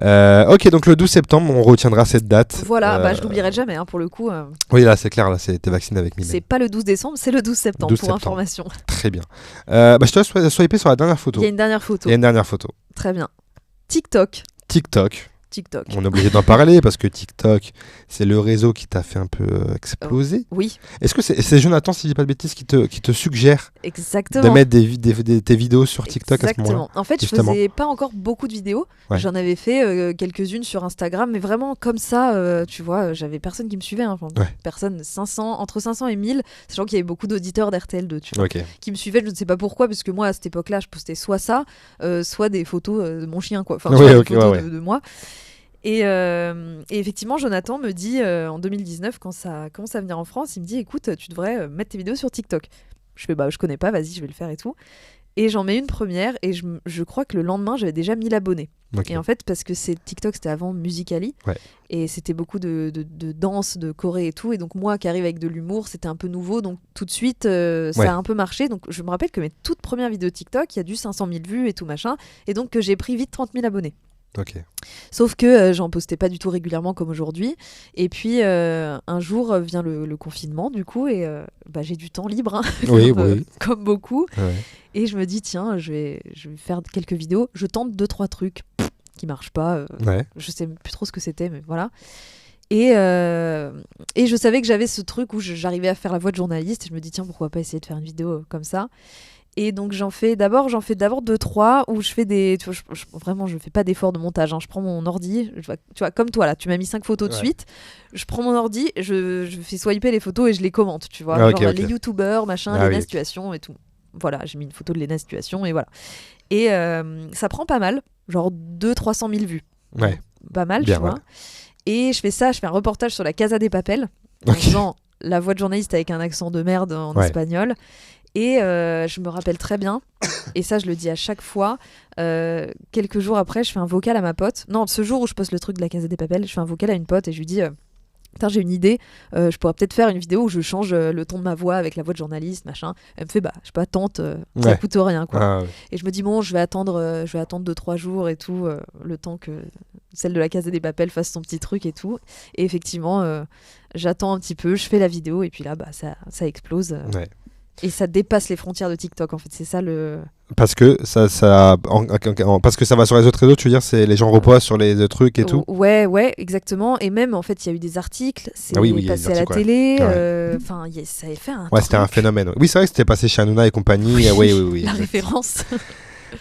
Ok, donc le 12 septembre, on retiendra cette date. Voilà, je l'oublierai jamais pour le coup. Oui, là c'est clair, là t'es vacciné avec Mylène. C'est pas le 12 décembre, c'est le 12 septembre pour information. Très bien. Je te laisse swiper sur la dernière photo. Il y a une dernière photo. Très bien. TikTok. On est obligé d'en parler parce que TikTok, c'est le réseau qui t'a fait un peu exploser. Oui. Est-ce que c'est Jonathan, si je dis pas de bêtises, qui te suggère de mettre tes vidéos sur TikTok à ce moment-là? En fait, je faisais pas encore beaucoup de vidéos. Ouais. J'en avais fait quelques-unes sur Instagram, mais vraiment comme ça, tu vois, j'avais personne qui me suivait. Personne, entre 500 et 1000, sachant qu'il y avait beaucoup d'auditeurs d'RTL2, tu vois, qui me suivaient. Je ne sais pas pourquoi, parce que moi, à cette époque-là, je postais soit ça, soit des photos de mon chien, quoi. Enfin, des photos de moi. Et effectivement, Jonathan me dit en 2019, quand ça commence à venir en France, il me dit écoute, tu devrais mettre tes vidéos sur TikTok. Je fais je connais pas, vas-y, je vais le faire et tout. Et j'en mets une première et je crois que le lendemain, j'avais déjà 1000 abonnés. Et en fait, parce que TikTok, c'était avant Musical.ly et c'était beaucoup de danse, de choré et tout. Et donc, moi qui arrive avec de l'humour, c'était un peu nouveau. Donc, tout de suite, ça a un peu marché. Donc, je me rappelle que mes toutes premières vidéos TikTok, il y a du 500 000 vues et tout machin. Et donc, j'ai pris vite 30 000 abonnés. Sauf que j'en postais pas du tout régulièrement comme aujourd'hui. Et puis un jour vient le confinement du coup et j'ai du temps libre comme beaucoup. Et je me dis tiens je vais faire quelques vidéos. Je tente 2-3 trucs qui marchent pas. Je sais plus trop ce que c'était mais voilà. Et je savais que j'avais ce truc où j'arrivais à faire la voix de journaliste et je me dis tiens pourquoi pas essayer de faire une vidéo comme ça. Et donc j'en fais d'abord 2-3 où je fais des... Tu vois, vraiment, je fais pas d'effort de montage. Je prends mon ordi, tu vois, comme toi là, tu m'as mis 5 photos de suite. Je prends mon ordi, je fais swiper les photos et je les commente, tu vois. Les youtubeurs, machin, Léna Situation et tout. Voilà, j'ai mis une photo de Léna Situation et voilà. Et ça prend pas mal, genre 200-300 000 vues. Ouais. Pas mal, bien, tu vois. Et je fais un reportage sur la Casa de Papel, en faisant la voix de journaliste avec un accent de merde en espagnol. Et je me rappelle très bien, et ça je le dis à chaque fois, quelques jours après, je fais un vocal à ma pote. Non, ce jour où je poste le truc de la Casa de Papel, je fais un vocal à une pote et je lui dis putain, j'ai une idée, je pourrais peut-être faire une vidéo où je change le ton de ma voix avec la voix de journaliste, machin. Elle me fait, je sais pas, tente, ça coûte rien, quoi. Et je me dis, bon, je vais attendre 2-3 jours et tout, le temps que celle de la Casa de Papel fasse son petit truc et tout. Et effectivement, j'attends un petit peu, je fais la vidéo et puis là, ça explose. Et ça dépasse les frontières de TikTok, en fait, c'est ça le... Parce que parce que ça va sur les autres réseaux, tu veux dire, c'est les gens repostent sur les trucs et tout. Ouais, exactement. Et même, en fait, il y a eu des articles, c'est passé à la télé. Enfin, ça avait fait un truc. C'était un phénomène. Oui, c'est vrai que c'était passé chez Hanouna et compagnie. Oui. La référence.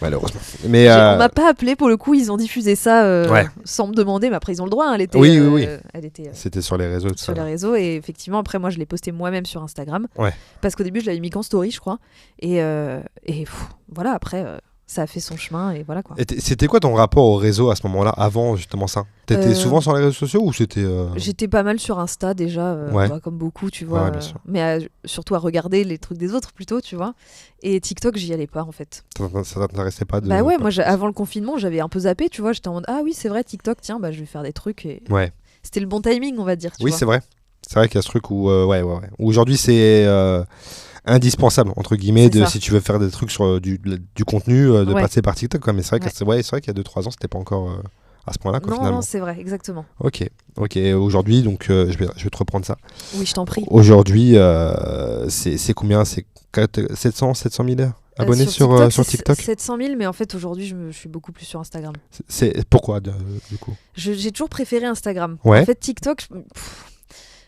Malheureusement. Mais on m'a pas appelé pour le coup, ils ont diffusé ça sans me demander, mais après ils ont le droit. Elle était, elle était. C'était sur les réseaux. Sur les réseaux et effectivement après moi je l'ai posté moi-même sur Instagram. Parce qu'au début je l'avais mis qu'en story je crois et voilà après. Ça a fait son chemin et voilà quoi. Et c'était quoi ton rapport au réseau à ce moment-là, avant justement ça ? T'étais souvent sur les réseaux sociaux ou c'était J'étais pas mal sur Insta déjà, comme beaucoup tu vois, mais surtout à regarder les trucs des autres plutôt tu vois. Et TikTok j'y allais pas en fait. Ça t'intéressait pas de... moi avant le confinement j'avais un peu zappé tu vois, j'étais en mode ah oui c'est vrai TikTok tiens je vais faire des trucs et c'était le bon timing on va dire. Tu vois. C'est vrai qu'il y a ce truc où aujourd'hui c'est... indispensable entre guillemets si tu veux faire des trucs sur du contenu de passer par TikTok quoi. Mais c'est vrai qu'il y a 2-3 ans c'était pas encore à ce point-là finalement. Non c'est vrai exactement. Ok aujourd'hui donc je vais te reprendre ça. Oui je t'en prie. Aujourd'hui c'est combien, c'est 700 000 abonnés sur TikTok. 700 000 mais en fait aujourd'hui je suis beaucoup plus sur Instagram. C'est pourquoi du coup j'ai toujours préféré Instagram. En fait TikTok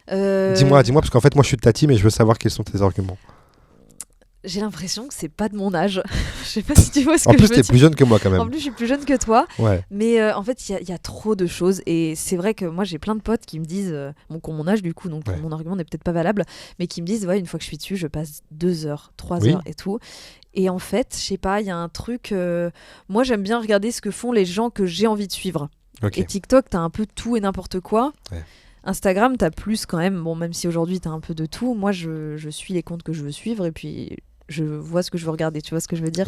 dis-moi parce qu'en fait moi je suis de ta team et je veux savoir quels sont tes arguments. J'ai l'impression que c'est pas de mon âge. Je sais pas si tu vois ce que je veux dire. En plus, t'es plus jeune que moi quand même. En plus, je suis plus jeune que toi. Mais en fait, il y a trop de choses. Et c'est vrai que moi, j'ai plein de potes qui me disent, qui ont mon âge du coup, donc mon argument n'est peut-être pas valable, mais qui me disent, une fois que je suis dessus, je passe 2 heures, 3 heures et tout. Et en fait, je sais pas, il y a un truc... moi, j'aime bien regarder ce que font les gens que j'ai envie de suivre. Et TikTok, t'as un peu tout et n'importe quoi. Instagram, t'as plus quand même, même si aujourd'hui t'as un peu de tout, moi je suis les comptes que je veux suivre et puis je vois ce que je veux regarder, tu vois ce que je veux dire.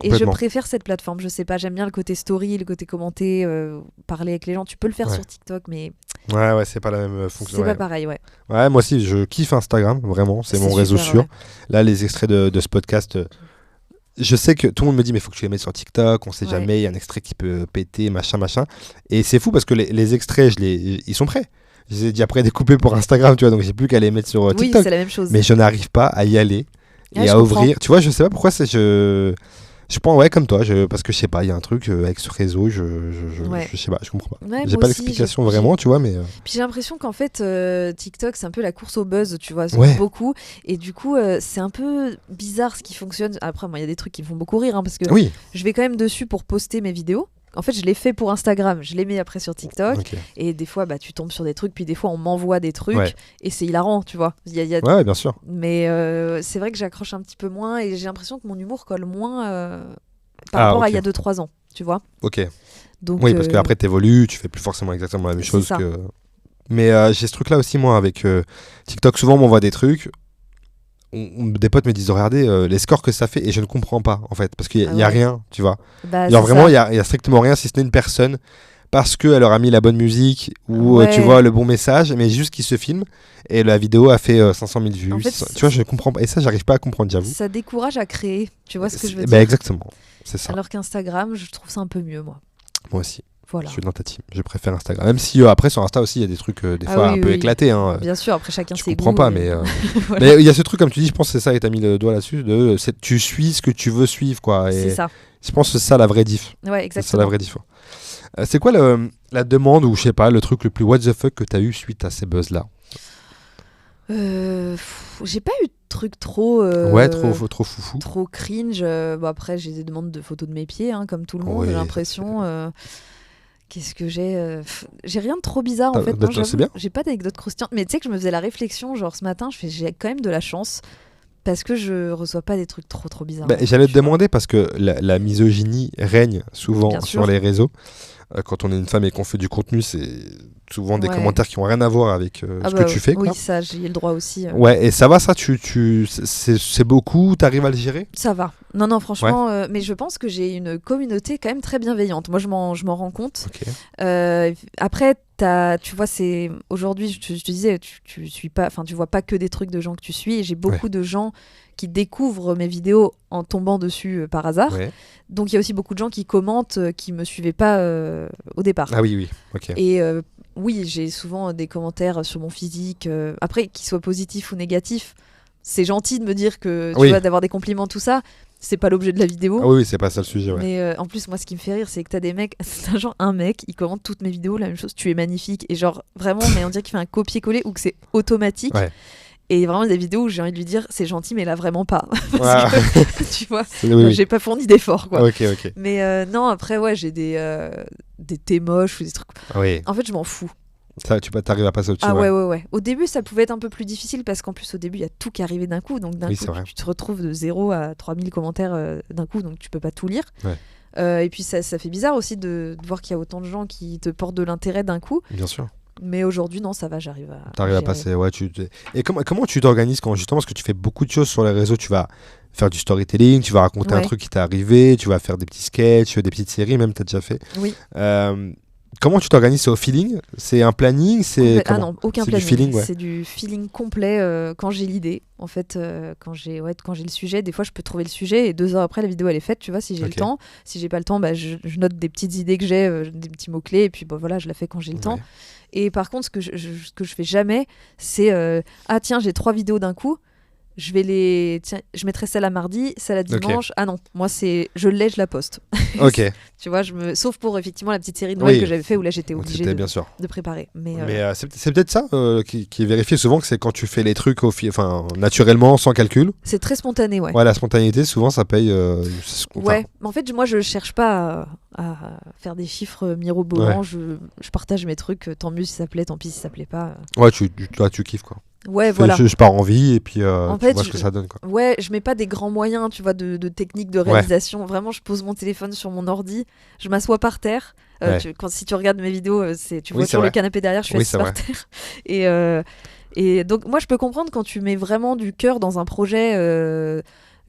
Et je préfère cette plateforme, je sais pas, j'aime bien le côté story, le côté commenter, parler avec les gens, tu peux le faire sur TikTok mais... c'est pas la même fonction. C'est pas pareil, moi aussi je kiffe Instagram, vraiment, c'est mon réseau sûr. Là les extraits de ce podcast... Je sais que tout le monde me dit mais faut que tu les mettes sur TikTok, on sait jamais, il y a un extrait qui peut péter, machin. Et c'est fou parce que les extraits, ils sont prêts. Je les ai déjà découpés pour Instagram, tu vois, donc j'ai plus qu'à les mettre sur TikTok. Oui, c'est la même chose. Mais je n'arrive pas à y aller et à ouvrir. Tu vois, je sais pas pourquoi je pense comme toi, parce que je sais pas, il y a un truc avec ce réseau, je sais pas, je comprends pas. J'ai pas l'explication vraiment, tu vois, mais... Puis j'ai l'impression qu'en fait, TikTok, c'est un peu la course au buzz, tu vois, beaucoup. Et du coup, c'est un peu bizarre ce qui fonctionne. Après, moi, il y a des trucs qui me font beaucoup rire, parce que je vais quand même dessus pour poster mes vidéos. En fait, je l'ai fait pour Instagram, je l'ai mis après sur TikTok. Et des fois, tu tombes sur des trucs, puis des fois, on m'envoie des trucs, et c'est hilarant, tu vois. Ouais, bien sûr. Mais c'est vrai que j'accroche un petit peu moins, et j'ai l'impression que mon humour colle moins par rapport à il y a 2-3 ans, tu vois. Donc, parce qu'après, t'évolues, tu fais plus forcément exactement la même chose que... Mais j'ai ce truc-là aussi, moi, avec TikTok. Souvent, on m'envoie des trucs... Des potes me disent regardez les scores que ça fait et je ne comprends pas en fait parce qu'il y a rien, tu vois. Vraiment il y a strictement rien si ce n'est une personne parce qu'elle leur a mis la bonne musique ou tu vois le bon message, mais juste qu'ils se filment et la vidéo a fait 500 000 vues. En fait, tu vois, je comprends pas et ça j'arrive pas à comprendre, j'avoue. Ça décourage à créer, tu vois ce que je veux dire. Exactement, c'est ça. Alors qu'Instagram, je trouve ça un peu mieux moi. Moi aussi. Voilà. Je suis dans ta team, je préfère Instagram. Même si après sur Insta aussi il y a des trucs des fois un peu éclatés. Hein. Bien sûr, après chacun ses goûts. Je comprends pas, mais mais il y a ce truc comme tu dis, je pense que c'est ça et t'as mis le doigt là-dessus, tu suis ce que tu veux suivre quoi. Et c'est ça. Je pense que c'est ça la vraie diff. Ouais, exactement. C'est ça la vraie diff. C'est quoi la demande ou je sais pas le truc le plus what the fuck que t'as eu suite à ces buzz là? J'ai pas eu de truc trop. Trop foufou. Trop cringe. Après, j'ai des demandes de photos de mes pieds, comme tout le monde, j'ai l'impression. Qu'est-ce que j'ai J'ai rien de trop bizarre en fait. Non, c'est bien. J'ai pas d'anecdote croustillante. Mais tu sais que je me faisais la réflexion, genre ce matin, j'ai quand même de la chance. Parce que je reçois pas des trucs trop bizarres. J'allais te demander parce que la misogynie règne souvent sur les réseaux. Quand on est une femme et qu'on fait du contenu, c'est souvent des commentaires qui ont rien à voir avec ce que tu fais. Oui, ça, j'ai le droit aussi. Ouais, et ça va, ça, c'est beaucoup, t'arrives à le gérer ? Ça va. Non, franchement, mais je pense que j'ai une communauté quand même très bienveillante. Moi, je m'en rends compte. Okay. Après, tu vois, c'est aujourd'hui, je te disais, tu suis pas, enfin, tu vois pas que des trucs de gens que tu suis. Et j'ai beaucoup de gens qui découvrent mes vidéos en tombant dessus par hasard. Ouais. Donc, il y a aussi beaucoup de gens qui commentent, qui me suivaient pas au départ. Ah oui, ok. Et oui, j'ai souvent des commentaires sur mon physique. Après, qu'ils soient positifs ou négatifs, c'est gentil de me dire que tu vois, d'avoir des compliments, tout ça. C'est pas l'objet de la vidéo. Ah oui, c'est pas ça le sujet. Ouais. Mais en plus, moi, ce qui me fait rire, c'est que t'as des mecs. C'est genre un mec, il commente toutes mes vidéos la même chose. Tu es magnifique. Et genre vraiment, mais on dirait qu'il fait un copier-coller ou que c'est automatique. Ouais. Et vraiment des vidéos où j'ai envie de lui dire c'est gentil, mais là vraiment pas. Parce que, tu vois, j'ai pas fourni d'efforts, quoi. Ok. Mais non, après, j'ai des thés moches ou des trucs. Oui. En fait, je m'en fous. Ça, tu t'arrives à passer au-dessus. Ah ouais. Au début, ça pouvait être un peu plus difficile parce qu'en plus, au début, il y a tout qui arrivait d'un coup. Donc, d'un coup, tu te retrouves de 0 à 3000 commentaires d'un coup, donc tu peux pas tout lire. Ouais. Et puis, ça fait bizarre aussi de voir qu'il y a autant de gens qui te portent de l'intérêt d'un coup. Bien sûr. Mais aujourd'hui, non, ça va, j'arrive à. T'arrives à passer, ouais. Et comment tu t'organises quand justement, parce que tu fais beaucoup de choses sur les réseaux, tu vas faire du storytelling, tu vas raconter un truc qui t'est arrivé, tu vas faire des petits sketchs, des petites séries, même, t'as déjà fait. Oui. Comment tu t'organises ? C'est au feeling ? C'est un planning ? Ah non, aucun planning. Du feeling, c'est du feeling complet quand j'ai l'idée. En fait, quand j'ai le sujet, des fois je peux trouver le sujet et 2 heures après la vidéo elle est faite, tu vois, si j'ai le temps. Si j'ai pas le temps, je note des petites idées que j'ai, des petits mots-clés et puis voilà, je la fais quand j'ai le temps. Et par contre, ce que je fais jamais, c'est ah tiens, j'ai 3 vidéos d'un coup. Je mettrai celle à mardi, celle à dimanche. Ah non, moi c'est je la poste. Ok. Tu vois, sauf pour effectivement la petite série de Noël que j'avais fait où là j'étais obligée de préparer. Mais c'est peut-être ça qui est vérifié souvent, que c'est quand tu fais les trucs naturellement, sans calcul. C'est très spontané, ouais. Ouais, la spontanéité, souvent ça paye. Ouais, mais en fait, moi je cherche pas à faire des chiffres mirobolants. Je partage mes trucs, tant mieux si ça plaît, tant pis si ça plaît pas. Ouais, tu kiffes quoi. Ouais, voilà. Je pars en vie et puis tu fait, vois ce que ça donne, quoi. Ouais, je mets pas des grands moyens, tu vois, de techniques de réalisation. Vraiment, je pose mon téléphone sur mon ordi, je m'assois par terre. Si tu regardes mes vidéos, tu vois sur le canapé derrière, je suis assise par terre. Et donc, moi, je peux comprendre quand tu mets vraiment du cœur dans un projet.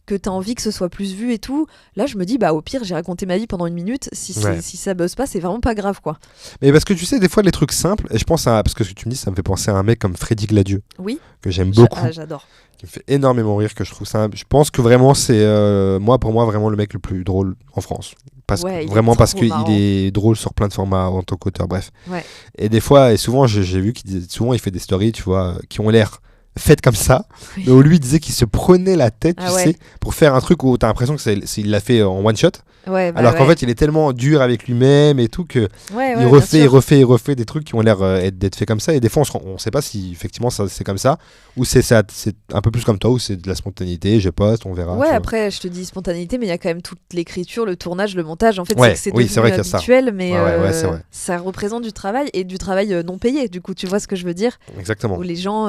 Que t'as envie que ce soit plus vu et tout, là je me dis au pire j'ai raconté ma vie pendant 1 minute, si ça buzz pas c'est vraiment pas grave, quoi. Mais parce que tu sais, des fois les trucs simples, et je pense parce que ce que tu me dis ça me fait penser à un mec comme Freddy Gladieux, que j'aime beaucoup, j'adore, qui me fait énormément rire, que je trouve ça, je pense que vraiment c'est pour moi vraiment le mec le plus drôle en France, parce qu'il est drôle sur plein de formats en tant qu'auteur, bref. Et des fois, et souvent j'ai vu qu'il fait des stories, tu vois, qui ont l'air faites comme ça, mais où lui disait qu'il se prenait la tête, tu sais, pour faire un truc où t'as l'impression il l'a fait en one shot, alors qu'en fait il est tellement dur avec lui-même et tout que il refait des trucs qui ont l'air d'être faits comme ça, et des fois on sait pas si effectivement c'est comme ça ou c'est un peu plus comme toi, ou c'est de la spontanéité, je poste, on verra. Après je te dis spontanéité, mais il y a quand même toute l'écriture, le tournage, le montage, en fait c'est devenu habituel, mais ça représente du travail, et du travail non payé, du coup, tu vois ce que je veux dire. Exactement. Où les gens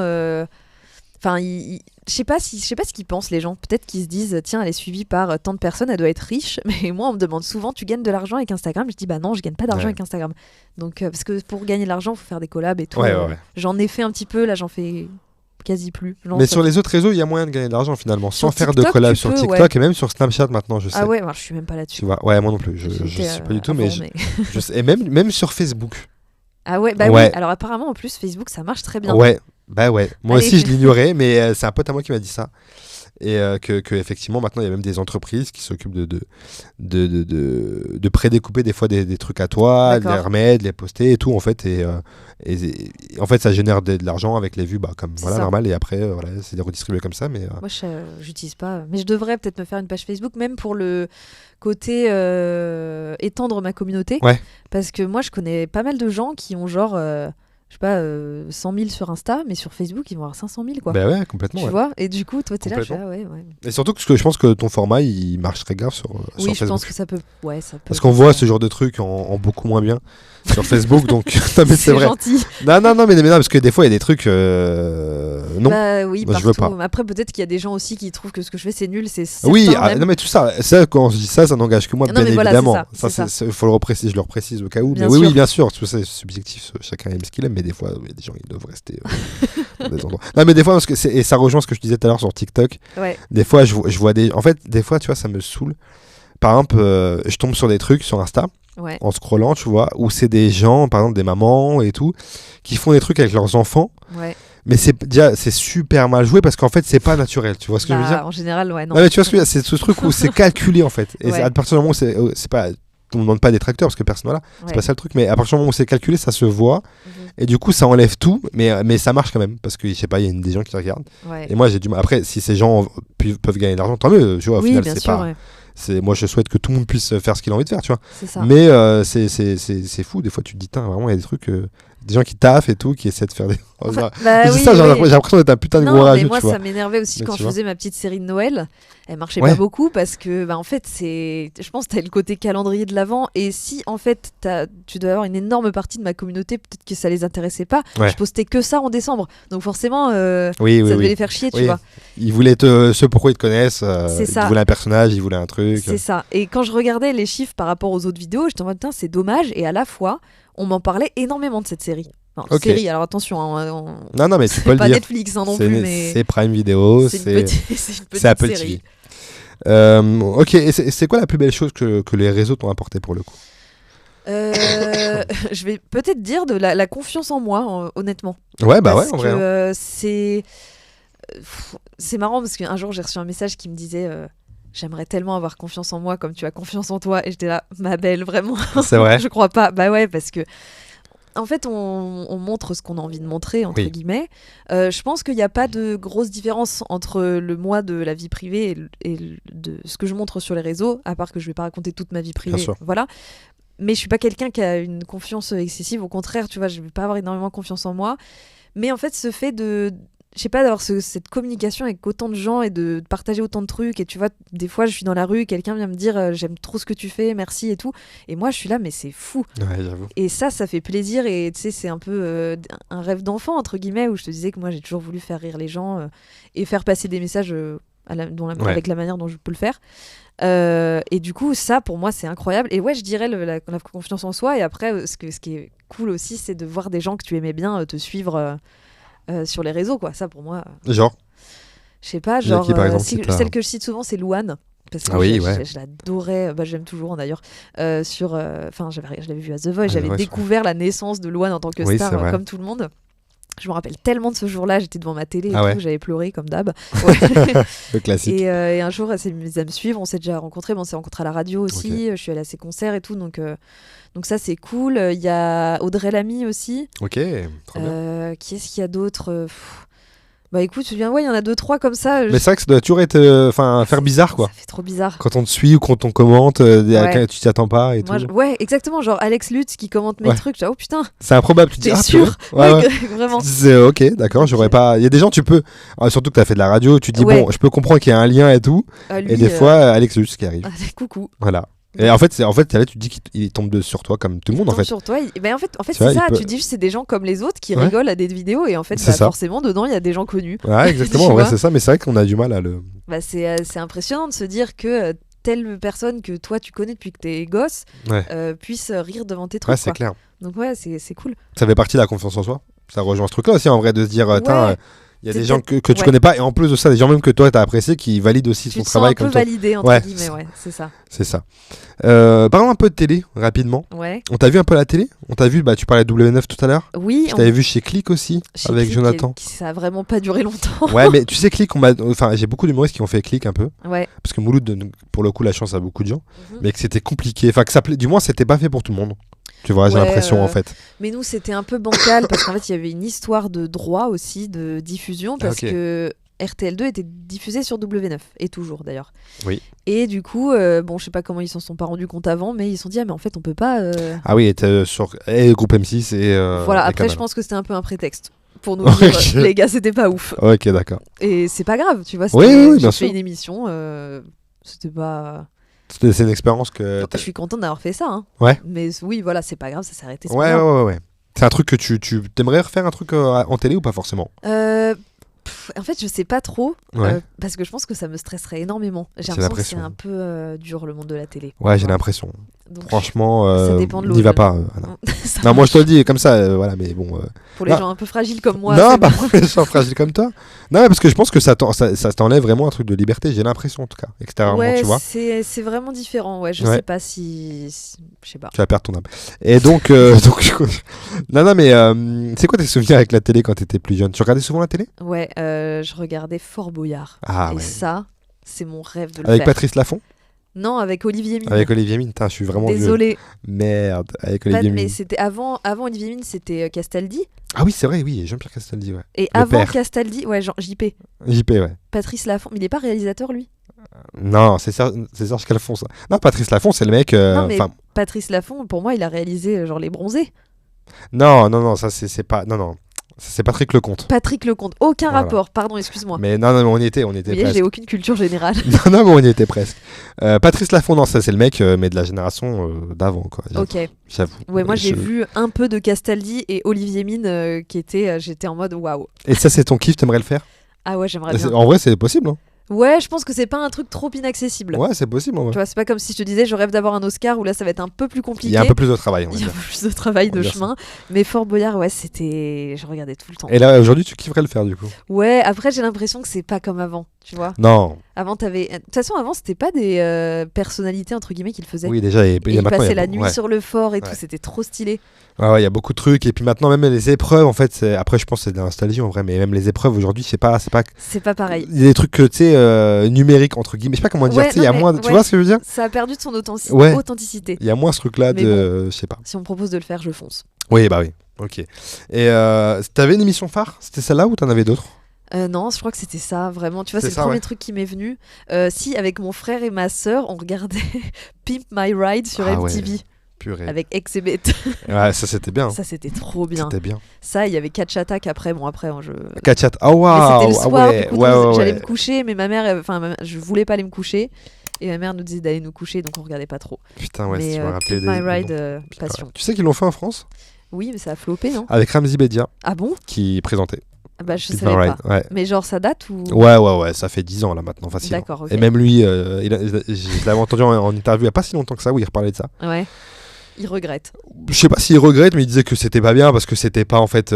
enfin, je sais pas ce qu'ils pensent, les gens. Peut-être qu'ils se disent tiens, elle est suivie par tant de personnes, elle doit être riche. Mais moi, on me demande souvent tu gagnes de l'argent avec Instagram ? Je dis non, je gagne pas d'argent avec Instagram. Donc parce que pour gagner de l'argent, il faut faire des collabs et tout. J'en ai fait un petit peu, là j'en fais quasi plus. Mais sur les autres réseaux, il y a moyen de gagner de l'argent finalement, sans faire de collab sur TikTok et même sur Snapchat maintenant, je sais. Ah ouais, je suis même pas là-dessus. Tu vois, moi non plus, je sais pas du tout, mais je sais. Et même sur Facebook. Ah ouais, oui. Alors apparemment en plus Facebook ça marche très bien. Ouais. Moi aussi je l'ignorais, mais c'est un pote à moi qui m'a dit ça, et que effectivement maintenant il y a même des entreprises qui s'occupent de prédécouper des fois des trucs à toi, de les remettre, de les poster et tout, en fait, et en fait ça génère de l'argent avec les vues, comme normal, et après c'est redistribué comme ça, mais moi j'utilise pas, mais je devrais peut-être me faire une page Facebook, même pour le côté étendre ma communauté, parce que moi je connais pas mal de gens qui ont je sais pas, 100 000 sur Insta, mais sur Facebook, ils vont avoir 500 000, quoi. Bah ouais, complètement. Tu ouais. vois. Et du coup, toi, t'es là, Complètement. ouais. Et surtout que je pense que ton format, il marcherait grave sur Oui, Facebook. je pense que ça peut. Ouais, ça peut. Parce qu'on voit ce genre de trucs en beaucoup moins bien sur Facebook, donc non, mais c'est vrai. Gentil. Non, mais non, parce que des fois il y a des trucs. Non. Bah oui, Moi, je partout. veux pas. Après, peut-être qu'il y a des gens aussi qui trouvent que ce que je fais c'est nul. C'est Oui, certain, même. non, mais tout ça, quand je dis ça n'engage que moi, Non, bien mais voilà, évidemment. c'est ça. Faut le repréciser, je le reprécise au cas où. Bien mais oui, sûr. bien sûr, tout ça c'est subjectif, chacun aime ce qu'il aime, mais des fois, il y a des gens qui doivent rester dans des endroits. Non, mais des fois, parce que et ça rejoint ce que je disais tout à l'heure sur TikTok. Ouais. Des fois, je vois des. En fait, des fois, tu vois, ça me saoule. Par exemple, je tombe sur des trucs sur Insta. Ouais. En scrollant, tu vois, où c'est des gens, par exemple des mamans et tout, qui font des trucs avec leurs enfants, Ouais. mais c'est super mal joué parce qu'en fait c'est pas naturel, tu vois ce que je veux dire? En général, ouais, non. Ouais, mais tu vois ce que je veux dire, c'est ce truc où c'est calculé en fait, et Ouais. à partir du moment où c'est pas, on ne demande pas des tracteurs parce que personne voilà, c'est Ouais. pas ça le truc, mais à partir du moment où c'est calculé, ça se voit, Mhm. et du coup ça enlève tout, mais ça marche quand même, parce que je sais pas, il y a des gens qui regardent, Ouais. et moi j'ai du mal. Après, si ces gens peuvent gagner de l'argent, tant mieux, tu vois, au Oui, final bien c'est sûr, pas. ouais. Moi je souhaite que tout le monde puisse faire ce qu'il a envie de faire, tu vois. C'est ça. Mais c'est fou, des fois tu te dis, vraiment, il y a des trucs, des gens qui taffent et tout, qui essaient de faire des. Bah Je dis oui, ça, j'ai oui. l'impression d'être un putain de gros Non, mais rageux, moi, tu vois. ça m'énervait aussi Mais quand tu je vois. faisais ma petite série de Noël. Elle marchait Ouais. pas beaucoup parce que, en fait, je pense que t'as le côté calendrier de l'avant. Et si, en fait, tu dois avoir une énorme partie de ma communauté, peut-être que ça les intéressait pas. Ouais. Je postais que ça en décembre. Donc, forcément, Oui, ça oui, devait oui. les faire chier, tu Oui. vois. Ils voulaient ce pourquoi ils te connaissent. C'est ça. Ils voulaient un personnage, ils voulaient un truc. C'est ça. Et quand je regardais les chiffres par rapport aux autres vidéos, j'étais en mode, putain, c'est dommage. Et à la fois, on m'en parlait énormément de cette série. Enfin, Ok. série, alors attention, Non, mais tu c'est peux le pas dire. Netflix non plus, mais C'est Prime Video, c'est c'est une petite Apple série. TV. Ok, et c'est quoi la plus belle chose que les réseaux t'ont apporté pour le coup? Je vais peut-être dire de la confiance en moi, honnêtement. Ouais, bah Parce ouais, en vrai. que c'est marrant parce qu'un jour j'ai reçu un message qui me disait j'aimerais tellement avoir confiance en moi comme tu as confiance en toi, et j'étais là, ma belle, vraiment. C'est vrai. Je crois pas. Bah ouais, parce que en fait on montre ce qu'on a envie de montrer, entre guillemets. Je pense qu'il n'y a pas de grosse différence entre le moi de la vie privée et de ce que je montre sur les réseaux, à part que je vais pas raconter toute ma vie privée. Bien sûr. Voilà. Mais je suis pas quelqu'un qui a une confiance excessive, au contraire, tu vois, je vais pas avoir énormément confiance en moi. Mais en fait, ce fait de, je sais pas, d'avoir cette communication avec autant de gens et de partager autant de trucs, et tu vois, des fois je suis dans la rue, quelqu'un vient me dire j'aime trop ce que tu fais, merci et tout, et moi je suis là, mais c'est fou. Ouais, j'avoue. Et ça fait plaisir, et tu sais, c'est un peu un rêve d'enfant, entre guillemets, où je te disais que moi j'ai toujours voulu faire rire les gens et faire passer des messages avec la manière dont je peux le faire. Et du coup, ça pour moi c'est incroyable. Et ouais, je dirais la confiance en soi. Et après, ce qui est cool aussi, c'est de voir des gens que tu aimais bien te suivre sur les réseaux, quoi. Ça pour moi. Genre. Je sais pas, Il y a genre qui, par exemple, celle que je cite souvent, c'est Louane. Parce que je l'adorais, j'aime toujours d'ailleurs. Je l'avais vu à The Voice, j'avais découvert la naissance de Louane en tant que star, comme tout le monde. Je me rappelle tellement de ce jour-là, j'étais devant ma télé et tout, j'avais pleuré comme d'hab. Ouais. Le classique. Et un jour, elle s'est mise à me suivre, on s'est déjà rencontrés, on s'est rencontrés à la radio aussi, je suis allée à ses concerts et tout, donc ça c'est cool. Il y a Audrey Lamy aussi. Ok, trop bien. Qui est-ce qu'il y a d'autre Bah écoute, il y en a 2-3 comme ça. Mais c'est vrai que ça doit toujours être, faire bizarre, quoi. Ça fait trop bizarre. Quand on te suit ou quand on commente, tu t'y attends pas et tout. Ouais, exactement, genre Alex Lutz qui commente mes trucs, oh putain. C'est improbable, tu te dis, t'es sûr? Ouais. Vraiment. C'est ok, d'accord, j'aurais pas. Il y a des gens, tu peux, surtout que t'as fait de la radio, tu te dis, bon, je peux comprendre qu'il y a un lien et tout. Lui, et des fois, Alex Lutz qui arrive. Coucou. là, Et en fait, là, tu te dis qu'il tombe sur toi comme tout le monde, en fait. Sur toi, en fait c'est ça. Tu te dis, c'est des gens comme les autres qui rigolent à des vidéos, et en fait, forcément, dedans, il y a des gens connus. Ouais, exactement. Ouais, c'est ça. Mais c'est vrai qu'on a du mal à le. C'est impressionnant de se dire que telle personne que toi tu connais depuis que t'es gosse puisse rire devant tes trucs. Ouais, c'est clair. Donc ouais, c'est cool. Ça fait partie de la confiance en soi. Ça rejoint ce truc-là aussi, en vrai, de se dire, il y a des gens que tu connais pas, et en plus de ça, des gens même que toi t'as apprécié qui valident aussi son travail comme toi. Tu te sens un peu validé, entre guillemets, c'est ça. C'est ça. Parlons un peu de télé, rapidement. Ouais. On t'a vu un peu à la télé? On t'a vu, tu parlais de W9 tout à l'heure. Oui. Je t'avais vu chez Click aussi, avec Click, Jonathan. Ça a vraiment pas duré longtemps. Ouais, mais tu sais, Click, j'ai beaucoup d'humoristes qui ont fait Click un peu. Ouais. Parce que Mouloud, pour le coup, la chance à beaucoup de gens. Mais que c'était compliqué. Enfin, du moins, c'était pas fait pour tout le monde. Tu vois, j'ai l'impression en fait. Mais nous, c'était un peu bancal parce qu'en fait, il y avait une histoire de droit aussi, de diffusion, parce que RTL2 était diffusé sur W9, et toujours d'ailleurs. Oui. Et du coup, je sais pas comment ils s'en sont pas rendus compte avant, mais ils se sont dit, mais en fait, on peut pas. Ah oui, était sur le groupe M6 et. Voilà, après, je pense que c'était un peu un prétexte pour nous dire, les gars, c'était pas ouf. Ok, d'accord. Et c'est pas grave, tu vois. Oui, bien j'ai sûr. fait une émission, c'était pas. C'est une expérience que. Je suis contente d'avoir fait ça. Hein. Ouais. Mais oui, voilà, c'est pas grave, ça s'est arrêté. Ouais. C'est un truc que tu t'aimerais refaire un truc en télé ou pas forcément? En fait, je sais pas trop, Ouais. parce que je pense que ça me stresserait énormément. J'ai l'impression que c'est un peu dur le monde de la télé. Ouais, j'ai l'impression. Donc, franchement, ça dépend de n'y va pas. Non, moi je te le dis comme ça, voilà, mais bon. Pour les gens un peu fragiles comme moi. Non, pas pour les gens fragiles comme toi. Non, parce que je pense que ça t'enlève vraiment un truc de liberté, j'ai l'impression en tout cas, extérieurement, ouais, tu vois. C'est vraiment différent, ouais. Je sais pas si. Je sais pas. Tu vas perdre ton âme. Et donc, non, mais c'est quoi tes souvenirs avec la télé quand t'étais plus jeune? Tu regardais souvent la télé? Ouais, je regardais Fort Boyard. Ah, et ouais. ça, c'est mon rêve de le avec faire. Patrice Laffont? Non, avec Olivier Mine. Avec Olivier Mine, je suis vraiment Désolée. vieux. Merde, avec Olivier Mine. Mais c'était avant Olivier Mine, c'était Castaldi. Ah oui, c'est vrai, oui, Jean-Pierre Castaldi, ouais. Et Le avant père. Castaldi, ouais, JP. JP, ouais. Patrice Laffont, mais il est pas réalisateur lui. Non, c'est Serge Calfon, ça. Non, Patrice Laffont, c'est le mec. Non, mais Patrice Laffont, pour moi, il a réalisé genre Les Bronzés. Non, ça c'est pas. Non. C'est Patrick Lecomte. Patrick Lecomte, aucun Voilà. rapport, pardon, excuse-moi. Mais non, on y était Vous voyez, presque. j'ai aucune culture générale. non, mais on y était presque. Patrice Laffont, non, ça c'est le mec, mais de la génération d'avant, quoi. Ok. J'avoue. Ouais, moi j'ai vu un peu de Castaldi et Olivier Mine qui était, j'étais en mode waouh. Et ça, c'est ton kiff, t'aimerais le faire? Ah ouais, j'aimerais bien. En vrai, c'est possible, hein. Ouais, je pense que c'est pas un truc trop inaccessible. Ouais, c'est possible, en vrai. Tu vois, c'est pas comme si je te disais je rêve d'avoir un Oscar où là ça va être un peu plus compliqué. Il y a un peu plus de travail, on va Il y a un dire. peu plus de travail, On va de dire chemin. Mais Fort Boyard, ouais, c'était. Je regardais tout le temps. Et là, aujourd'hui, tu kifferais le faire, du coup? Ouais, après j'ai l'impression que c'est pas comme avant, tu vois. Non. Avant, t'avais. De toute façon, avant, c'était pas des personnalités, entre guillemets, qui le faisaient. Oui, déjà, Et ils maintenant, passaient il y a la nuit ouais. sur le fort et tout, Ouais. c'était trop stylé. Ouais, il y a beaucoup de trucs. Et puis maintenant, même les épreuves, en fait, après, je pense que c'est de la nostalgie en vrai, mais même les épreuves aujourd'hui, c'est pas. C'est pas pareil. Il y a des trucs, tu sais, numériques, entre guillemets. Je sais pas comment dire, Ouais, tu sais, il y a non, moins. mais Tu ouais. vois ce que je veux dire? Ça a perdu de son Ouais. authenticité. Il y a moins ce truc-là Mais de. Je sais pas. Si on me propose de le faire, je fonce. Oui, bah oui. Ok. Et t'avais une émission phare? C'était celle-là ou t'en avais d'autres? Non, je crois que c'était ça, vraiment. Tu vois, C'est c'est ça, le premier ouais. truc qui m'est venu. Si, avec mon frère et ma sœur, on regardait Pimp My Ride sur Ah MTV. ouais. Purée. Avec Exhibit. Ouais, ça c'était bien. Ça, c'était trop bien. C'était bien. Ça, il y avait Catch Attack après. Bon, après, je. Kachat. Oh Mais waouh. c'était le soir, ouais. du coup, ouais, ouais, j'allais ouais. me coucher, mais ma mère, je voulais pas aller me coucher. Et ma mère nous disait d'aller nous coucher, donc on regardait pas trop. Putain, ouais, mais si tu me rappelais Pimp My des Ride, noms. passion. Ouais. Tu sais qu'ils l'ont fait en France? Oui, mais ça a floppé, non? Avec Ramzi Bedia Ah bon? qui présentait. Bah, je Pimp savais My pas. Ride. Ouais. Mais genre, ça date ou. Ouais, ça fait 10 ans là maintenant, facile. D'accord, ok. Et même lui, je l'avais entendu en interview il y a pas si longtemps que ça où il reparlait de ça. Ouais. Il regrette. Je sais pas s'il regrette, mais il disait que c'était pas bien parce que c'était pas en fait,